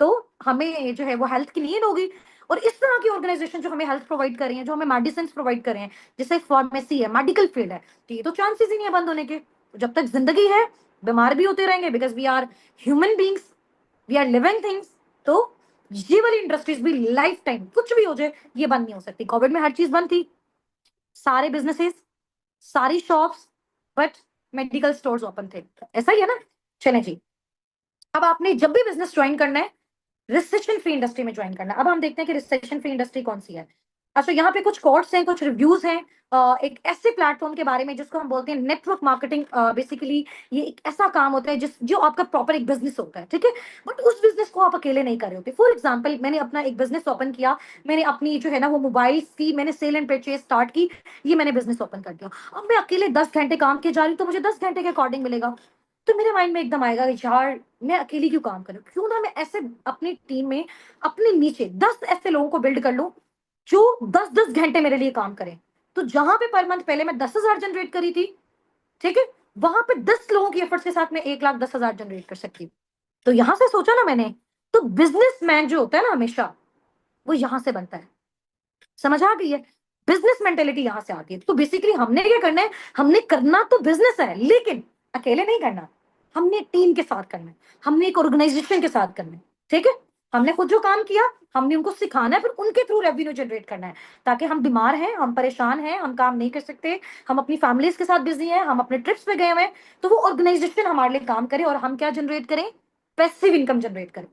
तो हमें जो है वो हेल्थ की नीड होगी। और इस तरह की ऑर्गेनाइजेशन जो हमें हेल्थ प्रोवाइड कर रही है, जो हमें मेडिसिन प्रोवाइड कर रहे हैं, जैसे फार्मेसी है, मेडिकल फील्ड है, तो ये तो चांसेस ही नहीं है बंद होने के। तो जब तक जिंदगी है, बीमार भी होते रहेंगे, because we are human beings, we are living things. तो ये वाली इंडस्ट्रीज भी लाइफ टाइम कुछ भी हो जाए, ये बंद नहीं हो सकती। कोविड में हर चीज बंद थी, सारे बिजनेसेस, सारी shops, but medical stores open थे। ऐसा ही है ना। चलें जी, अब आपने जब भी बिजनेस ज्वाइन करना है, रिसेशन फ्री इंडस्ट्री में ज्वाइन करना। अब हम देखते हैं कि रिसेशन फ्री इंडस्ट्री कौन सी है। अच्छा, यहाँ पे कुछ कोट्स हैं, कुछ रिव्यूज हैं, एक ऐसे प्लेटफॉर्म के बारे में जिसको हम बोलते हैं नेटवर्क मार्केटिंग। बेसिकली ये एक ऐसा काम होता है जिस जो आपका प्रॉपर एक बिजनेस होता है, ठीक है, बट उस बिजनेस को आप अकेले नहीं कर रहे होते। फॉर एग्जाम्पल, मैंने अपना एक बिजनेस ओपन किया, मैंने अपनी जो है ना वो मोबाइल्स की मैंने सेल एंड परचेज स्टार्ट की, ये मैंने बिजनेस ओपन कर दिया। अब मैं अकेले 10 घंटे काम किए जा रही हूँ, तो मुझे 10 घंटे के अकॉर्डिंग मिलेगा। तो मेरे माइंड में एकदम आएगा कि यार मैं अकेली क्यों काम करूं, क्यों ना मैं ऐसे अपनी टीम में अपने नीचे 10 ऐसे लोगों को बिल्ड कर लूं जो 10-10 घंटे मेरे लिए काम करें। तो जहां पे पर मंथ पहले मैं 10,000 जनरेट करी थी, ठीक है, वहां पे 10 लोगों की एफर्ट्स के साथ मैं 1,10,000 जनरेट कर सकती हूँ। तो यहां से सोचा ना मैंने, तो बिजनेसमैन जो होता है ना हमेशा, वो यहां से बनता है। समझ आ गई है? बिजनेस मेंटेलिटी यहां से आती है। तो बेसिकली हमने क्या करना है, हमने करना तो बिजनेस है, लेकिन अकेले नहीं करना, हमने टीम के साथ करना है, हमने एक ऑर्गेनाइजेशन के साथ करना है। ठीक है, हमने खुद जो काम किया, हमने उनको सिखाना है, फिर उनके थ्रू रेवेन्यू जनरेट करना है, ताकि हम बीमार हैं, हम परेशान हैं, हम काम नहीं कर सकते, हम अपनी फैमिलीज के साथ बिजी हैं, हम अपने ट्रिप्स पे गए हुए हैं, तो वो ऑर्गेनाइजेशन हमारे लिए काम करे और हम क्या जनरेट करें? पैसिव इनकम जनरेट करें,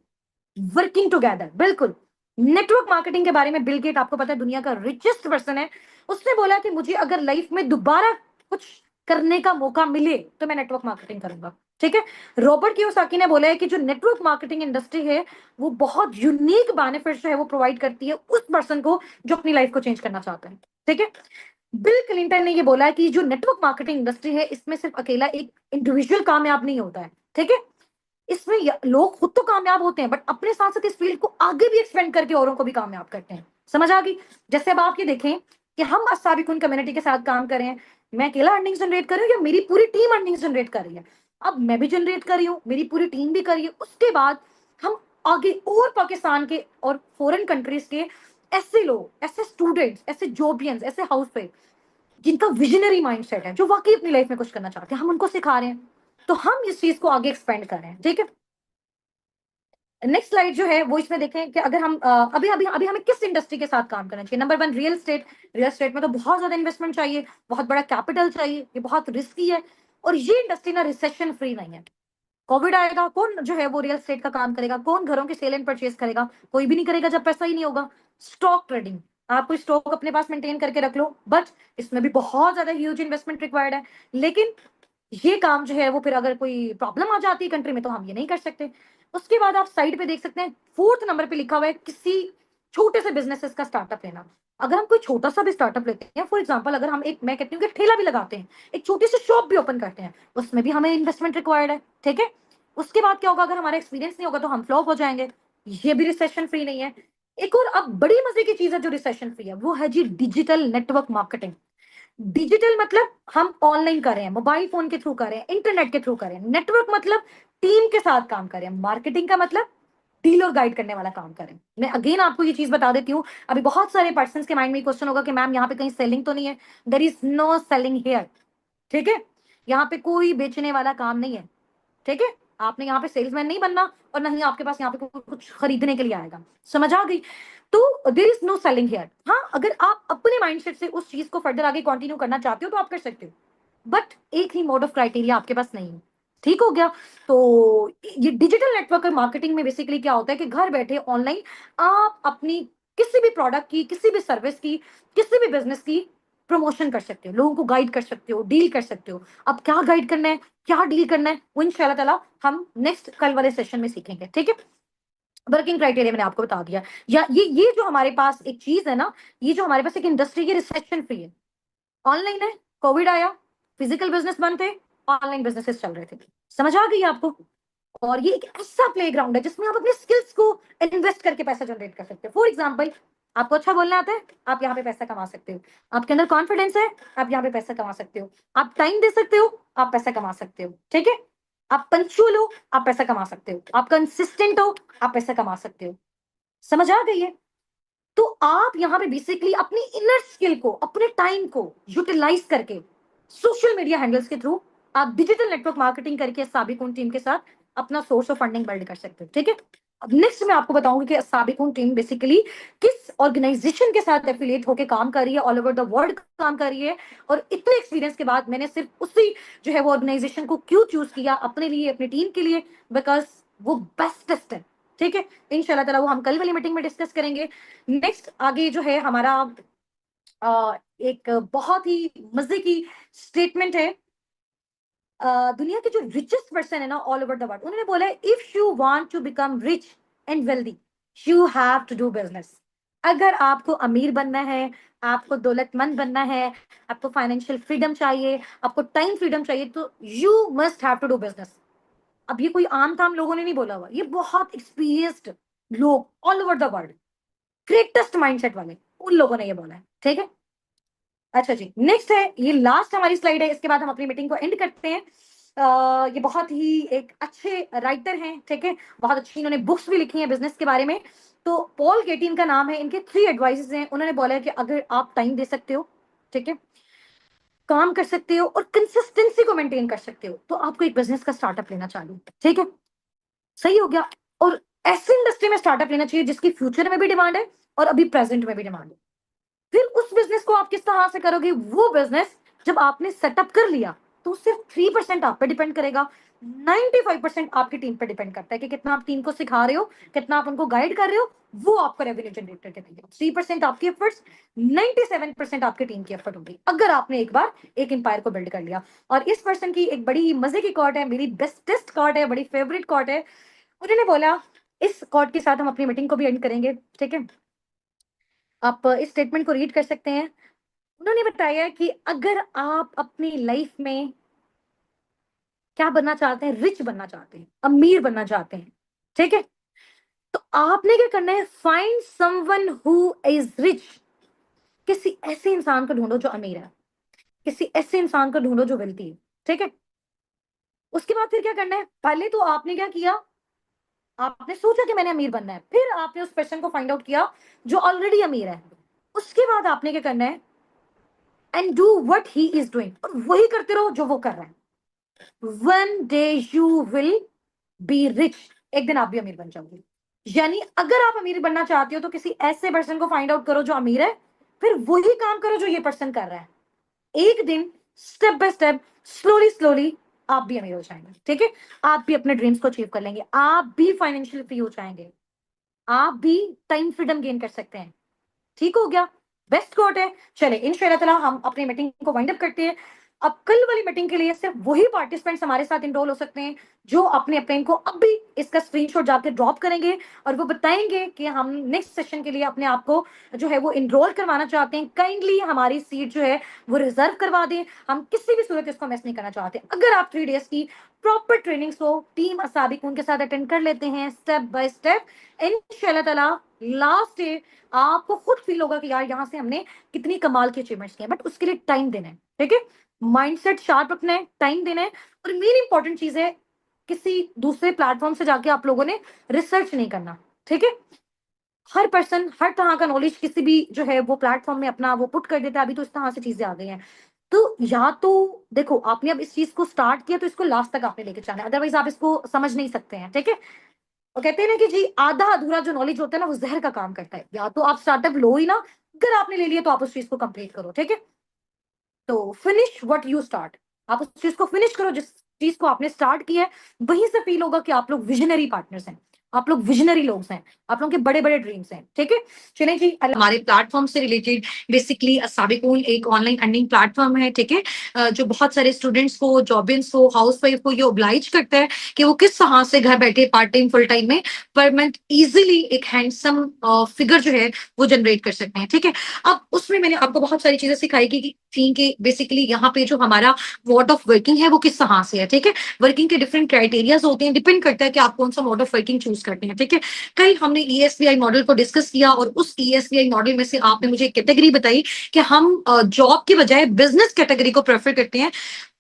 वर्किंग टुगेदर। बिल्कुल। नेटवर्क मार्केटिंग के बारे में बिल गेट, आपको पता है, दुनिया का रिचेस्ट पर्सन है, उसने बोला कि मुझे अगर लाइफ में दोबारा कुछ करने का मौका मिले तो मैं नेटवर्क मार्केटिंग करूंगा। ठीक है। रॉबर्ट कियोसाकी ने बोला है कि जो नेटवर्क मार्केटिंग इंडस्ट्री है, वो बहुत यूनिक बेनिफिट जो है वो प्रोवाइड करती है उस पर्सन को जो अपनी लाइफ को चेंज करना चाहता है। ठीक है। बिल क्लिंटन ने ये बोला है कि जो नेटवर्क मार्केटिंग इंडस्ट्री है, इसमें सिर्फ अकेला एक इंडिविजुअल कामयाब नहीं होता है। ठीक है, इसमें लोग खुद तो कामयाब होते हैं, बट अपने साथ साथ इस फील्ड को आगे भी एक्सपेंड करके औरों को भी कामयाब करते हैं। समझ आ गई? जैसे अब आप ये देखें कि हम असाबिकुन कम्युनिटी के साथ काम कर रहे हैं, मैं अकेला अर्निंग जनरेट कर रही हूँ या मेरी पूरी टीम अर्निंग जनरेट कर रही है? अब मैं भी जनरेट कर रही हूँ, मेरी पूरी टीम भी कर रही है, उसके बाद हम आगे और पाकिस्तान के और फॉरेन कंट्रीज के ऐसे लोग, ऐसे स्टूडेंट्स, ऐसे जॉबियंस, ऐसे हाउस वाइफ, जिनका विजनरी माइंडसेट है, जो वाकई अपनी लाइफ में कुछ करना चाहते हैं, हम उनको सिखा रहे हैं। तो हम इस चीज को आगे एक्सपेंड कर रहे हैं, ठीक है। नेक्स्ट स्लाइड जो है वो इसमें देखें कि अगर हम अभी अभी अभी हमें किस इंडस्ट्री के साथ काम करना चाहिए। Number one, real estate. Real estate में तो बहुत ज्यादा इन्वेस्टमेंट चाहिए, बहुत बड़ा कैपिटल चाहिए, ये बहुत रिस्की है, और ये इंडस्ट्री ना रिसेशन फ्री नहीं है। कोविड आएगा, कौन जो है वो रियल एस्टेट का काम करेगा, कौन घरों के सेल एंड परचेज करेगा, कोई भी नहीं करेगा जब पैसा ही नहीं होगा। स्टॉक ट्रेडिंग, आप कोई स्टॉक अपने पास मेंटेन करके रख लो, बट इसमें भी बहुत ज्यादा ह्यूज इन्वेस्टमेंट रिक्वायर्ड है। लेकिन ये काम जो है वो फिर अगर कोई प्रॉब्लम आ जाती है कंट्री में तो हम ये नहीं कर सकते। उसके बाद आप साइड पे देख सकते हैं, फोर्थ नंबर पे लिखा हुआ है किसी छोटे से बिजनेसेस का स्टार्टअप लेना। अगर हम कोई छोटा सा भी स्टार्टअप लेते हैं, फॉर एग्जांपल अगर हम एक, मैं कहती हूँ कि ठेला भी लगाते हैं, एक छोटी सी शॉप भी ओपन करते हैं, उसमें भी हमें इन्वेस्टमेंट रिक्वायर्ड है, ठीक है। उसके बाद क्या होगा, अगर हमारा एक्सपीरियंस नहीं होगा तो हम फ्लॉप हो जाएंगे, ये भी रिसेशन फ्री नहीं है। एक और अब बड़ी मजे की चीज है जो रिसेशन फ्री है, वो है जी डिजिटल नेटवर्क मार्केटिंग। डिजिटल मतलब हम ऑनलाइन कर रहे हैं, मोबाइल फोन के थ्रू कर रहे हैं, इंटरनेट के थ्रू कर रहे हैं। नेटवर्क मतलब टीम के साथ काम कर रहे हैं। मार्केटिंग का मतलब डील और गाइड करने वाला काम करें। मैं अगेन आपको ये चीज बता देती हूँ, अभी बहुत सारे पर्सन के माइंड में क्वेश्चन होगा कि मैम यहाँ पे कहीं सेलिंग तो नहीं है। There is no selling here, ठीक है। यहाँ पे कोई बेचने वाला काम नहीं है, ठीक है। आपने यहाँ पे सेल्समैन नहीं बनना, और ना ही आपके पास यहाँ पे कुछ खरीदने के लिए आएगा, समझ आ गई। तो there is no selling here. हाँ, अगर आप अपने माइंडसेट से उस चीज को फर्दर आगे कंटिन्यू करना चाहते हो तो आप कर सकते हो, बट एक ही मोड ऑफ क्राइटेरिया आपके पास नहीं है, ठीक हो गया। तो ये डिजिटल नेटवर्क मार्केटिंग में बेसिकली क्या होता है कि घर बैठे ऑनलाइन आप अपनी किसी भी प्रोडक्ट की, किसी भी सर्विस की, किसी भी बिजनेस की प्रमोशन कर सकते हो, लोगों को गाइड कर सकते हो, डील कर सकते हो। अब क्या गाइड करना है, क्या डील करना है, वो इंशाल्लाह ताला हम नेक्स्ट कल वाले सेशन में सीखेंगे, ठीक है। वर्किंग क्राइटेरिया मैंने आपको बता दिया। या ये जो हमारे पास एक चीज है ना, ये जो हमारे पास एक इंडस्ट्री की रिसेशन फ्री है, ऑनलाइन है, कोविड आया, फिजिकल बिजनेस बंद थे, ऑनलाइन बिजनेसेस चल रहे थे, समझ आ गई आपको। और ये एक ऐसा प्लेग्राउंड है जिसमें आप अपने स्किल्स को इन्वेस्ट करके पैसा जनरेट कर सकते हो। फॉर एग्जाम्पल, आपको अच्छा बोलना आता है, आप यहाँ पे पैसा कमा सकते हो। आपके अंदर कॉन्फिडेंस है, आप यहाँ पे पैसा कमा सकते हो। आप टाइम दे सकते हो, आप पैसा कमा सकते हो, ठीक है। आप पंक्चुअल हो, आप पैसा कमा सकते हो। आप कंसिस्टेंट हो, आप पैसा कमा सकते हो, समझ आ गई है। तो आप यहाँ पे बेसिकली अपनी इनर स्किल को, अपने टाइम को यूटिलाइज करके सोशल मीडिया हैंडल्स के थ्रू आप डिजिटल नेटवर्क मार्केटिंग करके साबिकुन टीम के साथ अपना सोर्स ऑफ फंडिंग बिल्ड कर सकते हो, ठीक है। अब नेक्स्ट मैं आपको बताऊंगी कि साबिकुन टीम बेसिकली किस ऑर्गेनाइजेशन के साथ एफिलिएट होकर काम कर रही है, ऑल ओवर द वर्ल्ड काम कर रही है, और इतने एक्सपीरियंस के बाद मैंने सिर्फ उसी जो है वो ऑर्गेनाइजेशन को क्यों चूज किया अपने लिए, अपनी टीम के लिए, बिकॉज वो बेस्टेस्ट है, ठीक है। इंशाल्लाह ताला वो हम कल वाली मीटिंग में डिस्कस करेंगे। नेक्स्ट आगे जो है हमारा एक बहुत ही मजे की स्टेटमेंट है। दुनिया के जो रिचेस्ट पर्सन है ना ऑल ओवर द वर्ल्ड, उन्होंने बोला है if you want to become rich and wealthy you have to do business. अगर आपको अमीर बनना है, आपको दौलतमंद बनना है, आपको फाइनेंशियल फ्रीडम चाहिए, आपको टाइम फ्रीडम चाहिए, तो you must have to do business. अब ये कोई आम ताम लोगों ने नहीं बोला हुआ, ये बहुत एक्सपीरियंस्ड लोग all over the world, greatest mindset वाले, उन लोगों ने ये बोला है, ठीक है। अच्छा जी, नेक्स्ट है, ये लास्ट हमारी स्लाइड है, इसके बाद हम अपनी मीटिंग को एंड करते हैं। ये बहुत ही एक अच्छे राइटर हैं, ठीक है, बहुत अच्छी इन्होंने बुक्स भी लिखी हैं बिजनेस के बारे में। तो पॉल गेटी इनका नाम है, इनके 3 एडवाइसेस हैं। उन्होंने बोला है कि अगर आप टाइम दे सकते हो, ठीक है, काम कर सकते हो और कंसिस्टेंसी को मेंटेन कर सकते हो, तो आपको एक बिजनेस का स्टार्टअप लेना चाहिए, ठीक है। सही हो गया। और ऐसी इंडस्ट्री में स्टार्टअप लेना चाहिए जिसकी फ्यूचर में भी डिमांड है और अभी प्रेजेंट में भी डिमांड है। फिर उस बिजनेस को आप किस तरह से करोगे, वो बिजनेस जब आपने सेटअप कर लिया तो सिर्फ 3% आप पे डिपेंड करेगा, 95% आपकी टीम पे डिपेंड करता है कि कितना आप टीम को सिखा रहे हो, कितना आप उनको गाइड कर रहे हो, वो आपको रेवेन्यू जनरेट करके देंगे। 3% आपकी एफर्ट्स, 97% आपकी टीम की एफर्ट होगी, अगर आपने एक बार एक एम्पायर को बिल्ड कर लिया। और इस पर्सन की एक बड़ी मजे की कॉट है, मेरी बेस्टेस्ट कॉट है, बड़ी फेवरेट कॉट है। उन्होंने बोला, इस कॉट के साथ हम अपनी मीटिंग को भी एंड करेंगे, ठीक है। आप इस स्टेटमेंट को रीड कर सकते हैं। उन्होंने बताया कि अगर आप अपनी लाइफ में क्या बनना चाहते हैं, रिच बनना चाहते हैं, अमीर बनना चाहते हैं, ठीक है, तो आपने क्या करना है, find someone who is rich. किसी ऐसे इंसान को ढूंढो जो अमीर है, किसी ऐसे इंसान को ढूंढो जो वेल्थी है, ठीक है। उसके बाद फिर क्या करना है, पहले तो आपने क्या किया, आपने सोचा कि मैंने अमीर बनना है, फिर आपने उस पर्सन को फाइंड आउट किया जो ऑलरेडी अमीर है। उसके बाद आपने क्या करना है, and do what he is doing, और वही करते रहो जो वो कर रहा है. One day you will be rich. एक दिन आप भी अमीर बन जाओगे. यानी अगर आप अमीर बनना चाहते हो तो किसी ऐसे पर्सन को फाइंड आउट करो जो अमीर है, फिर वही काम करो जो ये पर्सन कर रहा है. एक दिन step by step, slowly slowly आप भी अमीर हो जाएंगे. ठीक है, आप भी अपने ड्रीम्स को अचीव कर लेंगे, आप भी फाइनेंशियल फ्री हो जाएंगे, आप भी टाइम फ्रीडम गेन कर सकते हैं. ठीक हो गया, बेस्ट कोट है. चले इंशाल्लाह हम अपनी मीटिंग को वाइंड अप करते हैं. अब कल वाली मीटिंग के लिए सिर्फ वही पार्टिसिपेंट्स हमारे साथ इनरोल हो सकते हैं जो अपने अपने को अब भी इसका स्क्रीनशॉट जाके ड्रॉप करेंगे और वो बताएंगे कि हम नेक्स्ट सेशन के लिए अपने आप को जो है वो इनरोल करवाना चाहते हैं. काइंडली हमारी सीट जो है वो रिजर्व करवा दें. हम किसी भी सूरत इसको मिस नहीं करना चाहते. अगर आप 3 डेज की प्रॉपर ट्रेनिंग्स को टीम असाबिक उनके साथ अटेंड कर लेते हैं स्टेप बाय स्टेप, इंशाल्लाह ताला लास्ट डे आपको खुद फील होगा कि यार यहाँ से हमने कितनी कमाल की अचीवमेंट्स की हैं. बट उसके लिए टाइम देना है. ठीक है, माइंडसेट शार्प रखना है, टाइम देना है. और मेन इंपॉर्टेंट चीज है, किसी दूसरे प्लेटफॉर्म से जाके आप लोगों ने रिसर्च नहीं करना. ठीक है, हर पर्सन हर तरह का नॉलेज किसी भी जो है वो प्लेटफॉर्म में अपना वो पुट कर देता है. अभी तो इस तरह से चीजें आ गई हैं. तो या तो देखो आपने अब इस चीज को स्टार्ट किया तो इसको लास्ट तक आपने लेके जाना है, अदरवाइज आप इसको समझ नहीं सकते हैं. ठीक है, वो कहते हैं ना कि जी आधा अधूरा जो नॉलेज होता है ना वो जहर का काम करता है. या तो आप स्टार्टअप लो ही ना, अगर आपने ले लिया तो आप उस चीज को कंप्लीट करो. ठीक है, तो फिनिश व्हाट यू स्टार्ट. आप उस चीज को फिनिश करो जिस चीज को आपने स्टार्ट किया है. वहीं से फील होगा कि आप लोग विजनरी पार्टनर्स हैं, आप लोग विजनरी लोग हैं, आप लोगों के बड़े बड़े ड्रीम्स हैं. ठीक है, चलिए जी. हमारे प्लेटफॉर्म से रिलेटेड बेसिकली साबिकून एक ऑनलाइन अर्निंग प्लेटफॉर्म है. ठीक है, जो बहुत सारे स्टूडेंट्स को, जॉबिन्स को, हाउस वाइफ को ये ओब्लाइज करता है कि वो किस तरह से घर बैठे पार्ट टाइम फुल टाइम में पर मंथ इजिली एक हैंडसम फिगर जो है वो जनरेट कर सकते हैं. ठीक है, अब उसमें मैंने आपको बहुत सारी चीजें सिखाई थी कि बेसिकली यहाँ पे जो हमारा मोड ऑफ वर्किंग है वो किस तरह से है. ठीक है, वर्किंग के डिफरेंट क्राइटेरियाज होते हैं, डिपेंड करता है कि आप कौन सा मोड ऑफ वर्किंग चूज करते हैं. ठीक है, कल हमने ईएसबीआई मॉडल को डिस्कस किया और उस ईएसबीआई मॉडल में से आपने मुझे कैटेगरी बताई कि हम जॉब के बजाय बिजनेस कैटेगरी को प्रेफर करते हैं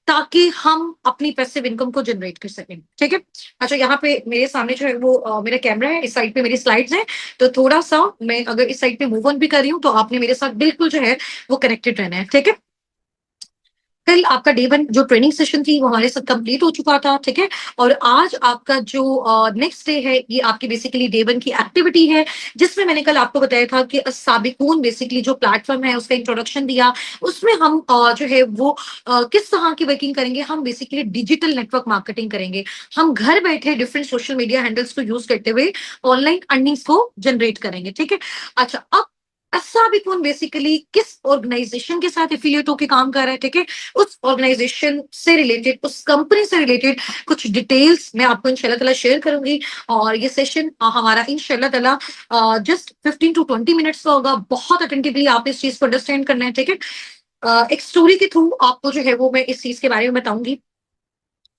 ताकि हम अपनी पैसिव इनकम को जनरेट कर सकें. ठीक है, अच्छा यहाँ पे मेरे सामने जो है वो मेरा कैमरा है, इस साइड पे मेरी स्लाइड्स हैं, तो थोड़ा सा मैं अगर इस साइड पे मूव ऑन भी कर रही हूँ तो आपने मेरे साथ बिल्कुल जो है वो कनेक्टेड रहना है. ठीक है, कल आपका डे 1 जो ट्रेनिंग सेशन थी वो हमारे साथ कंप्लीट हो चुका था. ठीक है, और आज आपका जो नेक्स्ट डे है ये आपकी बेसिकली डे 1 की एक्टिविटी है, जिसमें मैंने कल आपको बताया था कि साबिकून बेसिकली जो प्लेटफॉर्म है उसका इंट्रोडक्शन दिया. उसमें हम जो है वो किस तरह की वर्किंग करेंगे, हम बेसिकली डिजिटल नेटवर्क मार्केटिंग करेंगे. हम घर बैठे डिफरेंट सोशल मीडिया हैंडल्स को यूज करते हुए ऑनलाइन अर्निंग्स को जनरेट करेंगे. ठीक है, अच्छा अब साबिकून बेसिकली किस ऑर्गेनाइजेशन के साथ एफिलिएट होकर काम कर रहा है. ठीक है, उस ऑर्गेनाइजेशन से रिलेटेड, उस कंपनी से रिलेटेड कुछ डिटेल्स मैं आपको इंशाल्लाह ताला शेयर करूंगी. और ये सेशन हमारा इंशाल्लाह ताला जस्ट 15 to 20 मिनट्स का होगा. बहुत अटेंटिवली आप इस चीज को अंडरस्टैंड करना है. ठीक है, एक स्टोरी के थ्रू आपको जो है वो मैं इस चीज के बारे में बताऊंगी.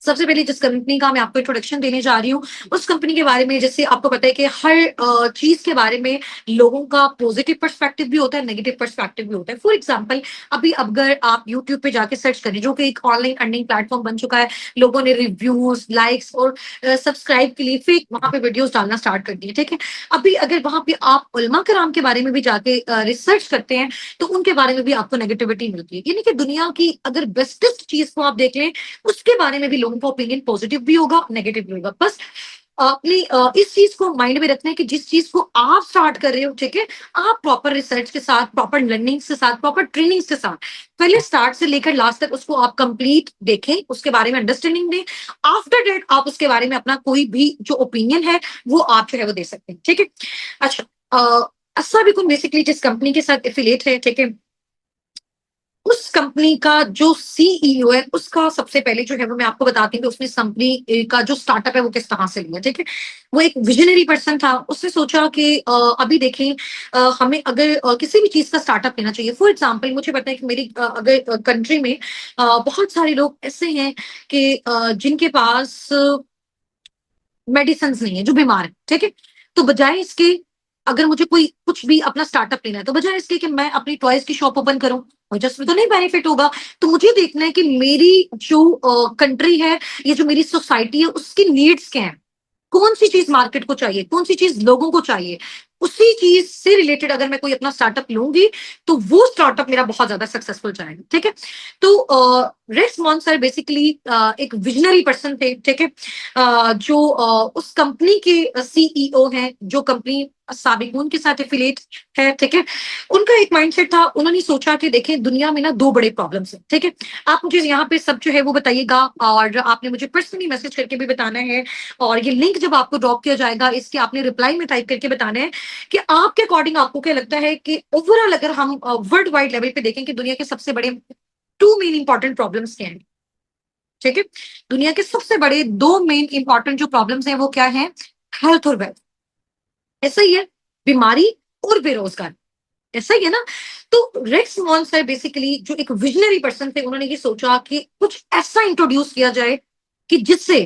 सबसे पहले जिस कंपनी का मैं आपको इंट्रोडक्शन देने जा रही हूँ उस कंपनी के बारे में, जैसे आपको पता है कि हर चीज के बारे में लोगों का पॉजिटिव पर्सपेक्टिव भी होता है, नेगेटिव पर्सपेक्टिव भी होता है. फॉर एग्जांपल अभी अगर आप यूट्यूब पे जाके सर्च करें, जो कि एक ऑनलाइन अर्निंग प्लेटफॉर्म बन चुका है, लोगों ने रिव्यूज, लाइक्स और सब्सक्राइब के लिए फेक वहां पे वीडियोस डालना स्टार्ट कर दिए. ठीक है, अभी अगर वहां पे आप उलमा कराम के बारे में भी जाके रिसर्च करते हैं तो उनके बारे में भी आपको नेगेटिविटी मिलती है. यानी कि दुनिया की अगर बेस्टेस्ट चीज को आप देख लें उसके बारे में भी लोगों का ओपिनियन पॉजिटिव भी होगा, नेगेटिव भी होगा. बस अपनी इस चीज को माइंड में रखना है कि जिस चीज को आप स्टार्ट कर रहे हो, ठीक है, आप प्रॉपर रिसर्च के साथ, प्रॉपर लर्निंग के साथ, प्रॉपर ट्रेनिंग के साथ पहले स्टार्ट से लेकर लास्ट तक उसको आप कंप्लीट देखें, उसके बारे में अंडरस्टैंडिंग दें. आफ्टर डेट आप उसके बारे में अपना कोई भी जो ओपिनियन है वो आप जो है वो दे सकते हैं. ठीक है, अच्छा अस्सा भी बेसिकली जिस कंपनी के साथ एफिलिएट है, ठीक है, उस कंपनी का जो सीईओ है उसका सबसे पहले जो है वो मैं आपको बताती हूँ कि उसने कंपनी का जो स्टार्टअप है वो किस तरह से लिया. ठीक है, वो एक विजनरी पर्सन था. उसने सोचा कि अभी देखें हमें अगर किसी भी चीज का स्टार्टअप लेना चाहिए. फॉर एग्जांपल मुझे पता है कि मेरी अगर कंट्री में बहुत सारे लोग ऐसे हैं कि जिनके पास मेडिसिन नहीं है, जो बीमार है. ठीक है, तो बजाय इसके अगर मुझे कोई कुछ भी अपना स्टार्टअप लेना है तो बजाय इसके कि मैं अपनी टॉयज की शॉप ओपन करूं, मुझे उसमें तो नहीं बेनिफिट होगा. तो मुझे देखना है कि मेरी जो कंट्री है, ये जो मेरी सोसाइटी है, उसकी नीड्स क्या है, कौन सी चीज मार्केट को चाहिए, कौन सी चीज लोगों को चाहिए, उसी चीज से रिलेटेड अगर मैं कोई अपना स्टार्टअप लूंगी तो वो स्टार्टअप मेरा बहुत ज्यादा सक्सेसफुल जाएगा। ठीक है, तो रेक्स मॉन सर बेसिकली एक विजनरी पर्सन थे। ठीक है, जो उस कंपनी के सीईओ हैं, जो कंपनी साबिकून के साथ एफिलिएट है। ठीक है, उनका एक माइंडसेट था, उन्होंने सोचा कि देखें दुनिया में ना दो बड़े प्रॉब्लम्स हैं। ठीक है, आप मुझे यहाँ पे सब जो है वो बताइएगा, और आपने मुझे पर्सनली मैसेज करके भी बताना है, और ये लिंक जब आपको ड्रॉप किया जाएगा इसके आपने रिप्लाई में टाइप करके बताना है कि आपके अकॉर्डिंग आपको क्या लगता है कि ओवरऑल अगर हम वर्ल्ड वाइड लेवल पे देखें कि दुनिया के सबसे बड़े टू मेन इंपॉर्टेंट प्रॉब्लम्स क्या हैं। ठीक है, दुनिया के सबसे बड़े दो मेन इंपॉर्टेंट जो प्रॉब्लम्स हैं वो क्या है, हेल्थ और वेल्थ। ऐसा ही है, बीमारी और बेरोजगार, ऐसा ही है ना। तो रेक्स मॉन सर बेसिकली जो एक विजनरी पर्सन थे, उन्होंने ये सोचा कि कुछ ऐसा इंट्रोड्यूस किया जाए कि जिससे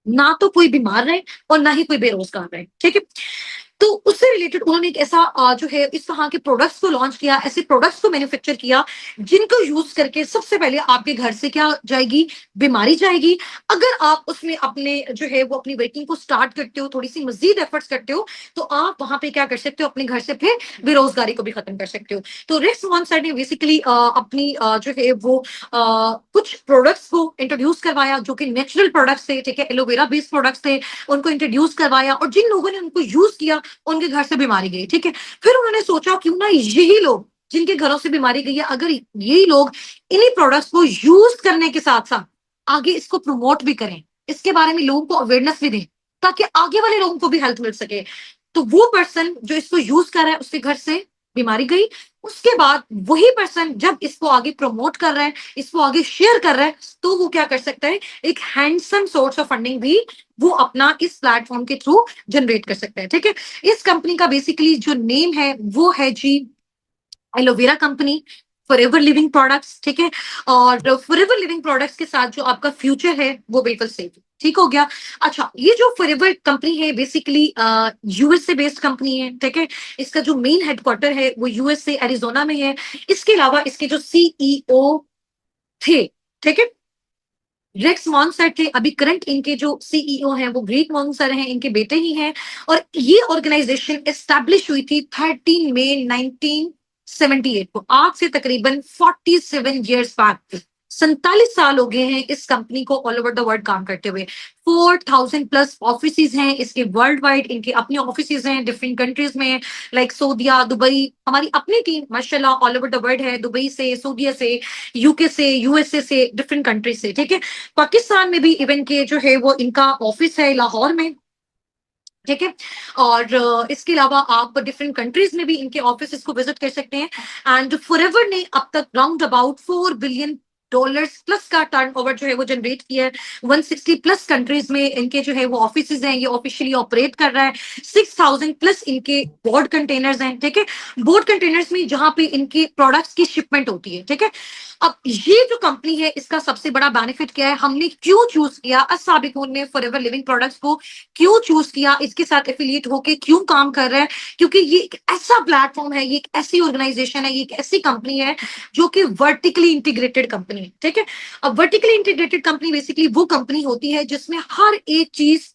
ना तो कोई बीमार रहे और ना ही कोई बेरोजगार रहे। ठीक है, तो उससे रिलेटेड उन्होंने एक ऐसा जो है इस तरह के प्रोडक्ट्स को लॉन्च किया, ऐसे प्रोडक्ट्स को मैन्युफैक्चर किया जिनको यूज करके सबसे पहले आपके घर से क्या जाएगी, बीमारी जाएगी। अगर आप उसमें अपने जो है वो अपनी वर्किंग को स्टार्ट करते हो, थोड़ी सी मजीद एफर्ट्स करते हो, तो आप वहां पे क्या कर सकते हो, अपने घर से फिर बेरोजगारी को भी खत्म कर सकते हो। तो रेक्स मॉन सर ने बेसिकली अपनी जो है वो कुछ प्रोडक्ट्स को इंट्रोड्यूस करवाया जो कि नेचुरल प्रोडक्ट्स थे। ठीक है, एलोवेरा बेस्ड प्रोडक्ट्स थे, उनको इंट्रोड्यूस करवाया, और जिन लोगों ने उनको यूज किया उनके घर से बीमारी गई। ठीक है, फिर उन्होंने सोचा क्यों ना यही लोग जिनके घरों से बीमारी गई है, अगर यही लोग इन्हीं प्रोडक्ट्स को यूज करने के साथ साथ आगे इसको प्रमोट भी करें, इसके बारे में लोगों को अवेयरनेस भी दें, ताकि आगे वाले लोगों को भी हेल्थ मिल सके। तो वो पर्सन जो इसको यूज कर रहा है उसके घर से बीमारी गई, उसके बाद वही पर्सन जब इसको आगे प्रमोट कर रहा है, इसको आगे शेयर कर रहा है, तो वो क्या कर सकता है, एक हैंडसम सोर्स ऑफ फंडिंग भी वो अपना इस प्लेटफॉर्म के थ्रू जनरेट कर सकता है। ठीक है, इस कंपनी का बेसिकली जो नेम है वो है जी aloe vera company, forever living products. ठीक है, और फॉरएवर लिविंग प्रोडक्ट्स के साथ जो आपका फ्यूचर है वो बिल्कुल सेफ। ठीक हो गया। अच्छा, ये जो फॉरएवर कंपनी है बेसिकली यूएसए बेस्ड कंपनी है। ठीक है, इसका जो मेन हेडक्वार्टर है वो यूएसए एरिजोना में है। इसके अलावा इसके जो सीईओ थे, ठीक है, रेक्स मॉन्सर थे, अभी करंट इनके जो सीईओ हैं वो ग्रेग मॉन्सर हैं, इनके बेटे ही हैं। और ये ऑर्गेनाइजेशन एस्टैब्लिश हुई थी 13 मई 1978 को, आज से तकरीबन 47 ईयर्स बैक। 47 साल हो गए हैं इस कंपनी को ऑल ओवर द वर्ल्ड काम करते हुए। 4000 प्लस ऑफिस हैं इसके वर्ल्ड वाइड, इनके अपने ऑफिस हैं डिफरेंट कंट्रीज में, लाइक सऊदीया, दुबई। हमारी अपनी टीम माशाल्लाह ऑल ओवर द वर्ल्ड है, दुबई से, सऊदीया से, यूके से, यूएसए से, डिफरेंट कंट्रीज से। ठीक है, पाकिस्तान में भी इवन के जो है वो इनका ऑफिस है लाहौर में। ठीक है, और इसके अलावा आप डिफरेंट कंट्रीज में भी इनके ऑफिस को विजिट कर सकते हैं। एंड फॉरएवर ने अब तक राउंड अबाउट $4 बिलियन प्लस का टर्नओवर जो है वो जनरेट किया है। 160 प्लस कंट्रीज में इनके जो है वो ऑफिस हैं, ये ऑफिशियली ऑपरेट कर रहा है। 6000 प्लस इनके बोर्ड कंटेनर्स हैं। ठीक है, बोर्ड कंटेनर्स में जहां पे इनके प्रोडक्ट्स की शिपमेंट होती है। ठीक है, अब ये जो कंपनी है इसका सबसे बड़ा बेनिफिट क्या है, हमने क्यों चूज किया, अस्साबिकून ने फॉरएवर लिविंग प्रोडक्ट्स को क्यों चूज किया, इसके साथ एफिलिएट होके क्यों काम कर रहा है, क्योंकि ये एक ऐसा प्लेटफॉर्म है, ये एक ऐसी ऑर्गेनाइजेशन है, ये एक ऐसी कंपनी है जो कि वर्टिकली इंटीग्रेटेड कंपनी है। ठीक है, अब वर्टिकली इंटीग्रेटेड कंपनी बेसिकली वो कंपनी होती है जिसमें हर एक चीज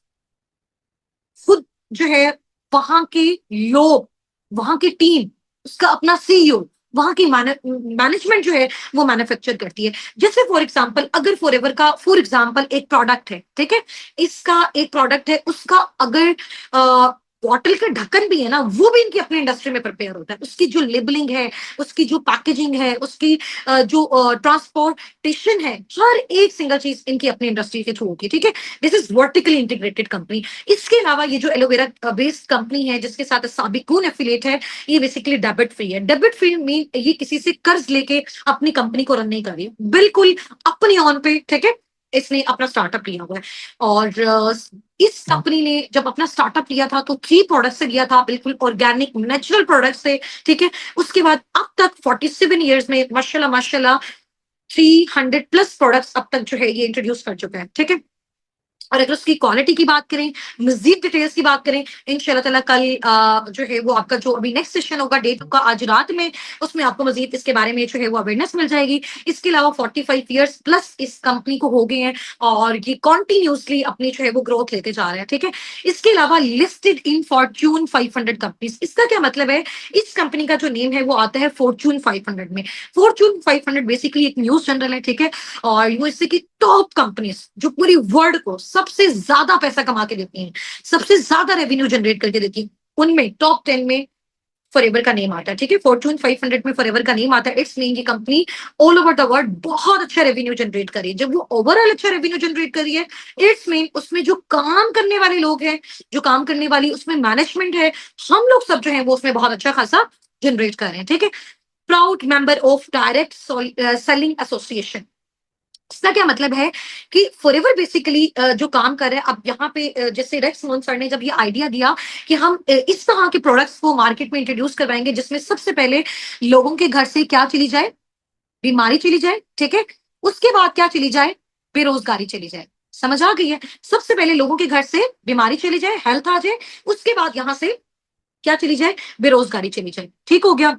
खुद जो है, वहां के लोग, वहां की टीम, उसका अपना सीईओ, वहां की मैनेजमेंट जो है वो मैन्युफैक्चर करती है। जैसे फॉर एग्जांपल, अगर फॉरएवर का फॉर एग्जांपल एक प्रोडक्ट है, ठीक है, इसका एक प्रोडक्ट है, उसका अगर बॉटल का ढक्कन भी है ना, वो भी इनकी अपनी इंडस्ट्री में प्रिपेयर होता है। उसकी जो लेबलिंग है, उसकी जो पैकेजिंग है, उसकी जो ट्रांसपोर्टेशन है, हर एक सिंगल चीज इनकी अपनी इंडस्ट्री के थ्रू होती है। ठीक है, this is vertically integrated company. इसके अलावा ये जो एलोवेरा बेस्ड कंपनी है जिसके साथ साबिकून एफिलिएट है, ये बेसिकली डेबिट फ्री है। डेबिट फ्री मीन ये किसी से कर्ज लेके अपनी कंपनी को रन नहीं कर रही, बिल्कुल अपनी ऑन पे। ठीक है, इसने अपना स्टार्टअप लिया हुआ है। और इस कंपनी ने जब अपना स्टार्टअप लिया था तो 3 प्रोडक्ट से लिया था, बिल्कुल ऑर्गेनिक नेचुरल प्रोडक्ट से। ठीक है, उसके बाद अब तक 47 ईयर्स में माशाल्लाह माशाल्लाह 300 प्लस प्रोडक्ट्स अब तक जो है ये इंट्रोड्यूस कर चुका है। ठीक है, और अगर उसकी क्वालिटी की बात करें, मजीद डिटेल्स की बात करें, इंशाल्लाह ताला कल जो है वो आपका जो अभी नेक्स्ट सेशन होगा डेट का आज रात में, उसमें आपको मजीद इसके बारे में जो है वो अवेयरनेस मिल जाएगी। इसके अलावा 45 ईयर्स प्लस इस कंपनी को हो गए हैं और ये कॉन्टिन्यूसली अपनी जो है वो ग्रोथ लेते जा रहे हैं, ठीक है। इसके अलावा लिस्टेड इन फॉर्च्यून 500 कंपनीज, इसका क्या मतलब है, इस कंपनी का जो नेम है वो आता है फॉर्च्यून 500 में। फॉर्च्यून 500 बेसिकली एक न्यूज चैनल है, ठीक है, और यूएसए की टॉप कंपनीज जो पूरी वर्ल्ड को सबसे ज्यादा पैसा कमा के देती हैं, सबसे ज्यादा रेवेन्यू जनरेट करके देती हैं, उनमें टॉप 10 में फॉरएवर का नेम आता है, ठीक है। फॉर्च्यून 500 में फॉरएवर का नेम आता है। इट्स मीन ये company all over the world बहुत अच्छा रेवेन्यू जनरेट करी है। जब वो ओवरऑल अच्छा रेवेन्यू जनरेट करी है, इट्स मीन उसमें जो काम करने वाले लोग हैं, जो काम करने वाली उसमें मैनेजमेंट है, हम लोग सब जो है वो उसमें बहुत अच्छा खासा जनरेट कर रहे हैं, ठीक है। Proud member of direct selling association, इसका क्या मतलब है कि फॉरएवर बेसिकली जो काम कर रहे हैं, अब यहाँ पे जैसे रेक्स मोहन सर ने जब ये आइडिया दिया कि हम इस तरह के प्रोडक्ट्स को मार्केट में इंट्रोड्यूस करवाएंगे जिसमें सबसे पहले लोगों के घर से क्या चली जाए, बीमारी चली जाए, ठीक है, उसके बाद क्या चली जाए, बेरोजगारी चली जाए। समझ आ गई है, सबसे पहले लोगों के घर से बीमारी चली जाए, हेल्थ आ जाए, उसके बाद यहां से क्या चली जाए, बेरोजगारी चली जाए, ठीक हो गया।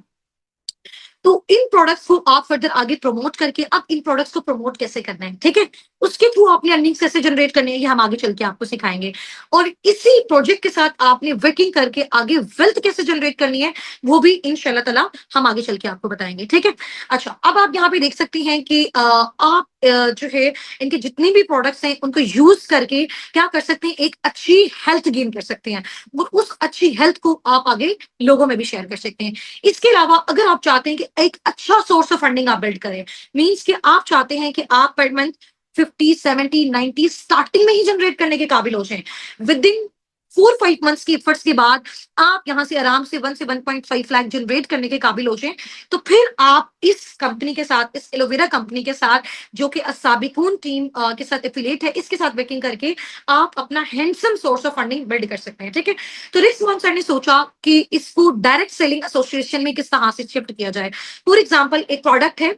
तो इन प्रोडक्ट्स को आप फर्दर आगे प्रमोट करके अब इन प्रोडक्ट्स को प्रमोट कैसे करना है, ठीक है, उसके थ्रू आपने अर्निंग्स कैसे जनरेट करनी है, ये हम आगे चल के आपको सिखाएंगे। और इसी प्रोजेक्ट के साथ आपने वर्किंग करके आगे वेल्थ कैसे जनरेट करनी है, वो भी इंशाल्लाह ताला हम आगे चल के आपको बताएंगे, ठीक है। अच्छा, अब आप यहाँ पे देख सकती हैं कि आप जो है इनके जितने भी प्रोडक्ट्स हैं उनको यूज करके क्या कर सकते हैं, एक अच्छी हेल्थ गेन कर सकते हैं, और उस अच्छी हेल्थ को आप आगे लोगों में भी शेयर कर सकते हैं। इसके अलावा अगर आप चाहते हैं कि एक अच्छा सोर्स ऑफ फंडिंग आप बिल्ड करें, मींस कि आप चाहते हैं कि आप पर मंथ 50, 70, 90 स्टार्टिंग में ही जनरेट करने के काबिल हो जाएं, विद इन 4-5 मंथ्स की एफर्ट्स के बाद आप यहां से आराम से 1 से 1.5 लाख जनरेट करने के काबिल हो जाएं, तो फिर आप इस कंपनी के साथ, इस एलोवेरा कंपनी के साथ जो कि असाबिकून टीम के साथ एफिलिएट है, इसके साथ वर्किंग करके आप अपना handsome source of funding build कर सकते हैं, ठीक है। तो रिस्क मोहन सर ने सोचा कि इसको डायरेक्ट सेलिंग एसोसिएशन में किस तरह से शिफ्ट किया जाए। फॉर एग्जाम्पल, एक प्रोडक्ट है,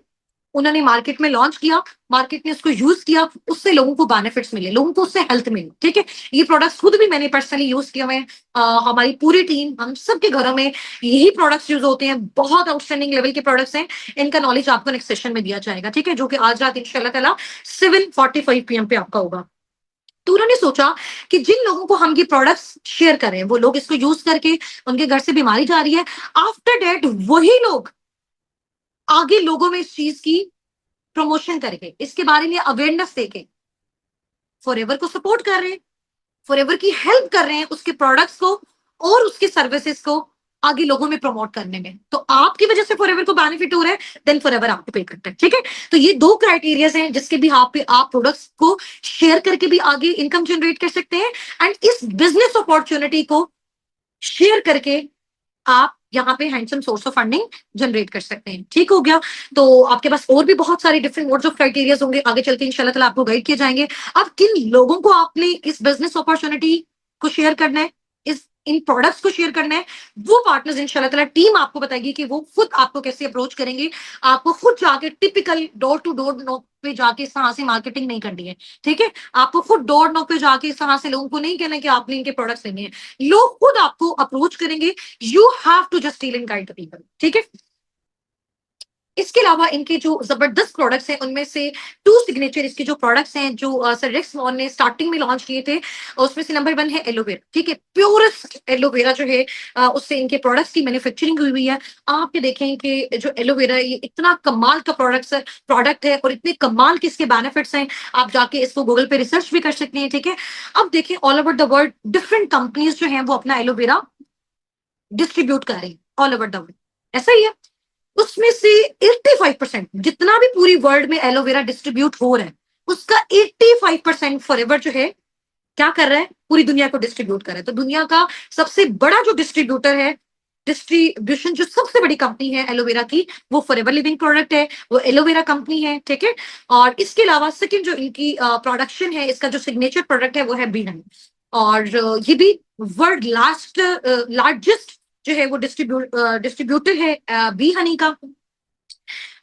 उन्होंने मार्केट में लॉन्च किया, मार्केट ने उसको यूज किया, उससे लोगों को बेनिफिट्स मिले, लोगों को उससे हेल्थ मिली, ठीक है। ये प्रोडक्ट्स खुद भी मैंने पर्सनली यूज किए हुए हैं, हमारी पूरी टीम, हम सबके घरों में यही प्रोडक्ट्स यूज होते हैं, बहुत आउटस्टैंडिंग लेवल के प्रोडक्ट्स हैं। इनका नॉलेज आपको नेक्स्ट सेशन में दिया जाएगा, ठीक है, जो कि आज रात इंशाल्लाह ताला 7:45 PM पे आपका होगा। तो उन्होंने सोचा कि जिन लोगों को हम ये प्रोडक्ट्स शेयर करें, वो लोग इसको यूज करके उनके घर से बीमारी जा रही है, आफ्टर डेट वही लोग आगे लोगों में इस चीज की प्रमोशन करके, इसके बारे में अवेयरनेस देके फॉरएवर को सपोर्ट कर रहे हैं, फॉरएवर की हेल्प कर रहे हैं उसके प्रोडक्ट्स को और उसके सर्विसेज को आगे लोगों में प्रमोट करने में। तो आपकी वजह से फॉरएवर को बेनिफिट हो रहा है, देन फॉरएवर आपको पे करता है, ठीक है। तो ये दो क्राइटेरियाज हैं जिसके भी आप पे आप प्रोडक्ट्स को शेयर करके भी आगे इनकम जनरेट कर सकते हैं, एंड इस बिजनेस अपॉर्चुनिटी को शेयर करके आप यहाँ पे handsome source of funding generate कर सकते हैं, ठीक हो गया। तो आपके पास और भी बहुत सारे डिफरेंट मोड्स ऑफ क्राइटेरियाज होंगे, आगे चल के इंशाल्लाह ताला आपको गाइड किए जाएंगे। अब किन लोगों को आपने इस बिजनेस अपॉर्चुनिटी को शेयर करना है, इस इन प्रोडक्ट्स को शेयर करना है, वो पार्टनर्स इंशाल्लाह ताला टीम आपको बताएगी कि वो खुद आपको कैसे अप्रोच करेंगे। आपको खुद जाके typical door to door knock पे जाके इस तरह से मार्केटिंग नहीं करनी है, ठीक है। आपको खुद डोर नॉक पे जाके इस तरह से लोगों को नहीं कहना कि आपने इनके प्रोडक्ट्स लेने हैं, लोग खुद आपको अप्रोच करेंगे। You have to just deal and guide the people, ठीक है। इसके अलावा इनके जो जबरदस्त प्रोडक्ट्स हैं उनमें से टू सिग्नेचर इसके जो प्रोडक्ट्स हैं जो सर रेक्स मॉन ने स्टार्टिंग में लॉन्च किए थे, उसमें से नंबर 1 है एलोवेरा, ठीक है, प्योरेस्ट एलोवेरा जो है उससे इनके प्रोडक्ट्स की मैन्युफैक्चरिंग हुई हुई है। आप ये देखें कि जो एलोवेरा ये इतना कमाल का प्रोडक्ट है और इतने कमाल के इसके बेनिफिट्स हैं, आप जाके इसको गूगल पे रिसर्च भी कर सकते हैं, ठीक है। अब देखें all over the world different companies जो है वो अपना एलोवेरा डिस्ट्रीब्यूट कर रही है ऑल ओवर द वर्ल्ड, ऐसा ही है। उसमें से 85% जितना भी पूरी वर्ल्ड में एलोवेरा डिस्ट्रीब्यूट हो रहा है, उसका 85% फॉरएवर जो है क्या कर रहा है, पूरी दुनिया को डिस्ट्रीब्यूट कर रहा है। तो दुनिया का सबसे बड़ा जो डिस्ट्रीब्यूटर है, डिस्ट्रीब्यूशन जो सबसे बड़ी कंपनी है एलोवेरा की, वो फॉरएवर लिविंग प्रोडक्ट है, वो एलोवेरा कंपनी है, ठीक है। और इसके अलावा सेकंड जो इनकी प्रोडक्शन है, इसका जो सिग्नेचर प्रोडक्ट है वो है बी हनी, और ये भी वर्ल्ड लार्जेस्ट जो है वो डिस्ट्रीब्यूटर है बी हनी का।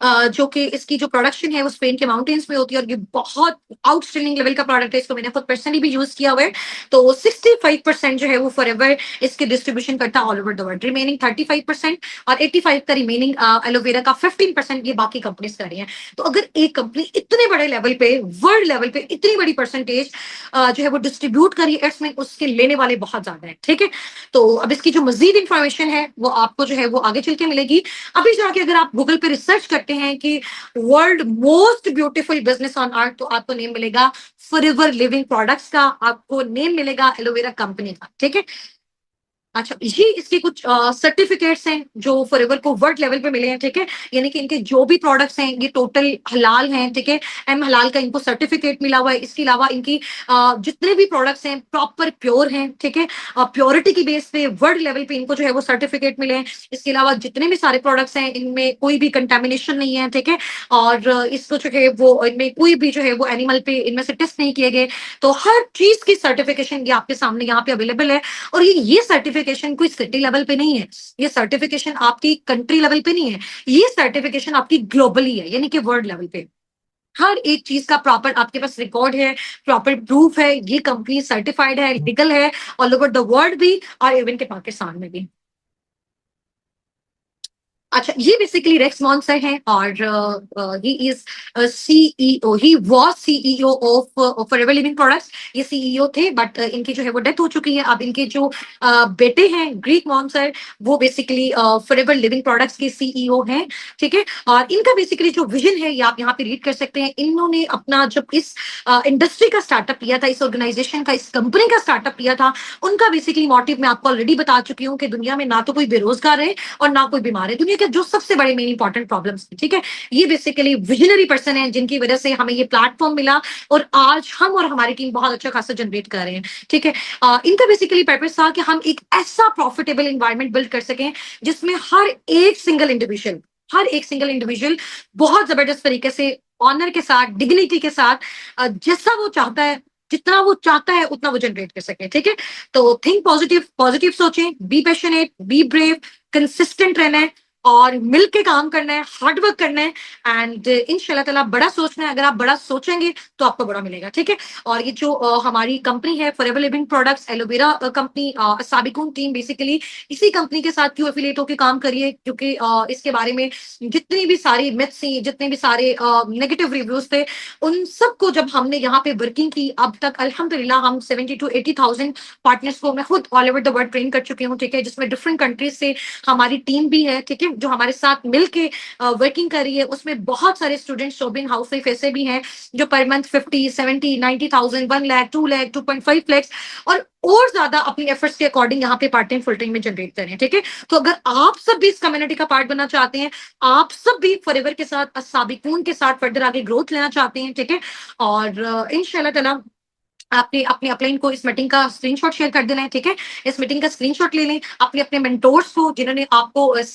जो कि इसकी जो प्रोडक्शन है वो स्पेन के माउंटेन्स में होती है, और ये बहुत आउटस्टैंडिंग लेवल का प्रोडक्ट है। इसको मैंने खुद पर्सनली भी यूज किया हुआ है। तो 65% जो है वो फॉरएवर इसके डिस्ट्रीब्यूशन करता है all over the world, remaining 35%, और 85 का रिमेनिंग एलोवेरा का 15% ये बाकी कंपनीज कर रही हैं। तो अगर एक कंपनी इतने बड़े लेवल पे, वर्ल्ड लेवल पे इतनी बड़ी परसेंटेज जो है वो डिस्ट्रीब्यूट करी इसमें, उसके लेने वाले बहुत ज्यादा है, ठीक है। तो अब इसकी जो मजीद इंफॉर्मेशन है वो आपको जो है वो आगे चल के मिलेगी। अभी जाके अगर आप गूगल पे रिसर्च करते हैं कि world most beautiful business on earth, तो आपको नेम मिलेगा फॉरएवर लिविंग प्रोडक्ट्स का, आपको नेम मिलेगा एलोवेरा कंपनी का, ठीक है। अच्छा, ये इसके कुछ सर्टिफिकेट्स हैं जो फॉरएवर को वर्ल्ड लेवल पे मिले हैं, ठीक है। यानी कि इनके जो भी प्रोडक्ट्स हैं ये टोटल हलाल हैं, ठीक है। एम हलाल का इनको सर्टिफिकेट मिला हुआ है। इसके अलावा इनकी जितने भी प्रोडक्ट्स हैं प्रॉपर प्योर हैं, ठीक है। प्योरिटी की बेस पे वर्ल्ड लेवल पे इनको जो है वो सर्टिफिकेट मिले हैं। इसके अलावा जितने भी सारे प्रोडक्ट्स हैं इनमें कोई भी कंटेमिनेशन नहीं है, ठीक है। और इसको जो है वो इनमें कोई भी जो है वो एनिमल पे इनमें से टेस्ट नहीं किए गए। तो हर चीज की सर्टिफिकेशन ये आपके सामने यहाँ पे अवेलेबल है। और ये सर्टिफिकेशन कोई सिटी लेवल पे नहीं है, ये सर्टिफिकेशन आपकी कंट्री लेवल पे नहीं है, ये सर्टिफिकेशन आपकी ग्लोबली है, यानी कि वर्ल्ड लेवल पे हर एक चीज का प्रॉपर आपके पास रिकॉर्ड है, प्रॉपर प्रूफ है। ये कंपनी सर्टिफाइड है, लीगल है ऑल ओवर द वर्ल्ड भी, और इवन के पाकिस्तान में भी। अच्छा, ये बेसिकली रेक्स मॉन्सर हैं, और he is CEO, he was CEO of forever living products. ये सीईओ थे, बट इनकी जो है वो डेथ हो चुकी है। अब इनके जो बेटे हैं ग्रीक मॉन्सर, वो बेसिकली फॉरएवर लिविंग प्रोडक्ट्स के सीईओ हैं, ठीक है। और इनका बेसिकली जो विजन है ये आप यहाँ पे रीड कर सकते हैं। इन्होंने अपना जब इस इंडस्ट्री का स्टार्टअप किया था, इस ऑर्गेनाइजेशन का, इस कंपनी का स्टार्टअप किया था, उनका बेसिकली मोटिव मैं आपको ऑलरेडी बता चुकी हूँ कि दुनिया में ना तो कोई बेरोजगार है और ना कोई बीमार है। दुनिया के जो सबसे बड़े मेन इंपॉर्टेंट प्रॉब्लम्स, ठीक है, ये बेसिकली विजनरी पर्सन है जिनकी वजह से हमें ये प्लेटफॉर्म मिला, और आज हम और हमारी टीम बहुत अच्छा खासा जनरेट कर रहे हैं, ठीक है। इनका बेसिकली पर्पस था कि हम एक ऐसा प्रॉफिटेबल इन्वायरमेंट बिल्ड कर सकें जिसमें हर एक सिंगल इंडिविजुअल बहुत जबरदस्त तरीके से, ऑनर के साथ, डिग्निटी के साथ, जैसा वो चाहता है, जितना वो चाहता है उतना वो जनरेट कर सके, ठीक है। तो थिंक पॉजिटिव, पॉजिटिव सोचें, be passionate, be brave, consistent रहना है, और मिल के काम करना है, हार्ड वर्क करना है, एंड इंशाल्लाह ताला बड़ा सोचना है। अगर आप बड़ा सोचेंगे तो आपको बड़ा मिलेगा, ठीक है। और ये जो हमारी कंपनी है forever living products, aloe vera company, Sabikun team basically इसी कंपनी के साथ क्यों एफिलिएट होकर काम करिए, क्योंकि इसके बारे में जितनी भी सारी मिथ्स थी, जितने भी सारे नेगेटिव रिव्यूज थे, उन सबको जब हमने यहाँ पे वर्किंग की, अब तक अल्हम्दुलिल्लाह हम 70 to 80,000 पार्टनर्स को मैं खुद all over the world train कर चुकी हूँ, ठीक है। जिसमें डिफरेंट कंट्रीज से हमारी टीम भी है, ठीक है, जो हमारे साथ मिलके वर्किंग कर रही है। उसमें बहुत सारे स्टूडेंट्स, शोबिन हाउस वाइफ ऐसे भी हैं जो पर मंथ 50, 70, 90,000, 1 लाख, 2 लाख, 2.5 लाख और ज्यादा अपनी एफर्ट्स के अकॉर्डिंग यहाँ पे पार्ट टाइम फुल टाइम में जनरेट कर रहे हैं, ठीक है। तो अगर आप सब भी इस कम्युनिटी का पार्ट बनना चाहते हैं, आप सब भी फॉरएवर के साथ, साबिकून के साथ फर्दर आगे ग्रोथ लेना चाहते हैं, ठीक है, और इंशाल्लाह ताला आपने अपने अपलाइन को इस मीटिंग का स्क्रीनशॉट शेयर कर देना है, ठीक है। इस मीटिंग का स्क्रीनशॉट ले लें, अपने अपने मेंटोर्स को, जिन्होंने आपको इस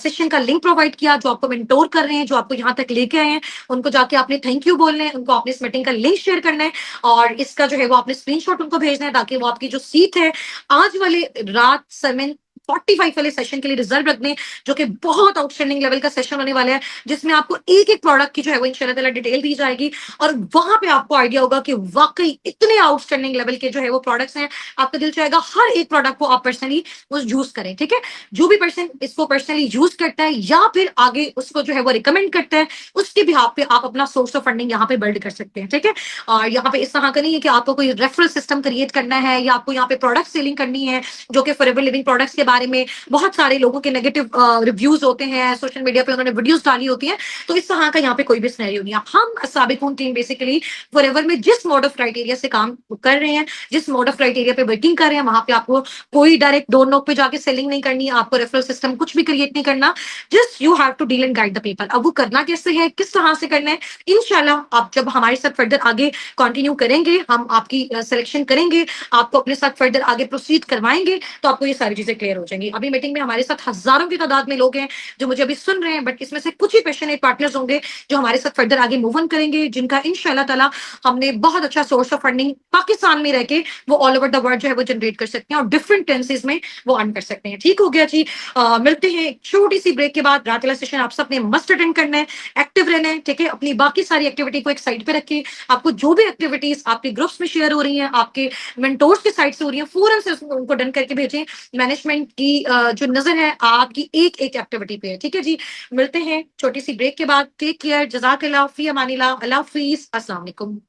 सेशन का लिंक प्रोवाइड किया, जो आपको मेंटोर कर रहे हैं, जो आपको यहाँ तक लेके आए हैं, उनको जाके आपने थैंक यू बोलना है, उनको आपने इस मीटिंग का लिंक शेयर करना है, और इसका जो है वो आपने स्क्रीनशॉट उनको भेजना है, ताकि वो आपकी जो सीट है आज वाले रात 7:45 वाले सेशन के लिए रिजर्व रख दें, जो कि बहुत आउटस्टैंडिंग लेवल का सेशन होने वाला है, जिसमें आपको एक एक प्रोडक्ट की जो है वो इंशाल्लाह ताला डिटेल दी जाएगी, और वहां पे आपको आइडिया होगा कि वाकई इतने आउटस्टैंडिंग लेवल के जो है वो प्रोडक्ट्स हैं, आपका दिल चाहेगा हर एक प्रोडक्ट को आप पर्सनली उस यूज करें, ठीक है। जो भी पर्सन इसको पर्सनली यूज करता है या फिर आगे उसको जो है वो रिकमेंड करता है, उसके बिहाफ पे आप अपना सोर्स ऑफ फंडिंग यहाँ पे बिल्ड कर सकते हैं, ठीक है। और यहाँ पे इस तरह का नहीं है कि आपको कोई रेफरल सिस्टम क्रिएट करना है, या आपको यहाँ पे प्रोडक्ट सेलिंग करनी है, जो कि फॉरएवर लिविंग प्रोडक्ट्स के बारे में बहुत सारे लोगों के नेगेटिव रिव्यूज होते हैं, सोशल मीडिया पे उन्होंने वीडियोस डाली होती हैं। तो इस तरह का यहाँ पे कोई भी सिनेरियो नहीं है। हम साबिकून टीम बेसिकली फॉरएवर में जिस मोड ऑफ क्राइटेरिया से काम कर रहे हैं, जिस मोड ऑफ क्राइटेरिया पे वर्किंग कर रहे हैं, वहां पे आपको कोई डायरेक्ट डोर नॉक पे जाके सेलिंग नहीं करनी है, आपको रेफरल सिस्टम कुछ भी क्रिएट नहीं करना, just you have to deal and guide the people. अब वो करना कैसे है, किस तरह से करना है, इंशाल्लाह आप जब हमारे साथ फर्दर आगे कंटिन्यू करेंगे, हम आपकी सिलेक्शन करेंगे, आपको अपने साथ फर्दर आगे प्रोसीड करवाएंगे, तो आपको ये सारी चीजें क्लियर हो हो जाएंगी। अभी मीटिंग में हमारे साथ हजारों की तादाद में लोग हैं जो मुझे अभी सुन रहे हैं, बट इसमें से कुछ ही पैशनेट पार्टनर्स होंगे जो हमारे साथ फर्दर आगे मूव ऑन करेंगे, जिनका इंशाल्लाह ताला हमने बहुत अच्छा सोर्स ऑफ फंडिंग पाकिस्तान में रह के वो ऑल ओवर द वर्ल्ड जो है वो जनरेट कर सकते हैं और डिफरेंट टेंसेज में वो अर्न कर सकते हैं। ठीक हो गया जी। मिलते हैं एक छोटी सी ब्रेक के बाद। रात वाला सेशन आप सबने मस्ट अटेंड करना है, एक्टिव रहना है, ठीक है। अपनी बाकी सारी एक्टिविटी को एक साइड पे रखिए। आपको जो भी एक्टिविटीज आपके ग्रुप्स में शेयर हो रही हैं, आपके मेंटोर्स के साइड से हो रही हैं, फौरन से उनको डन करके भेजें। मैनेजमेंट की जो नजर है आपकी एक एक एक्टिविटी पे है, ठीक है जी। मिलते हैं छोटी सी ब्रेक के बाद। टेक केयर, जजाकल्लाह, फी अमानिल्लाह, अल्लाह हाफिज, अस्सलाम वालेकुम।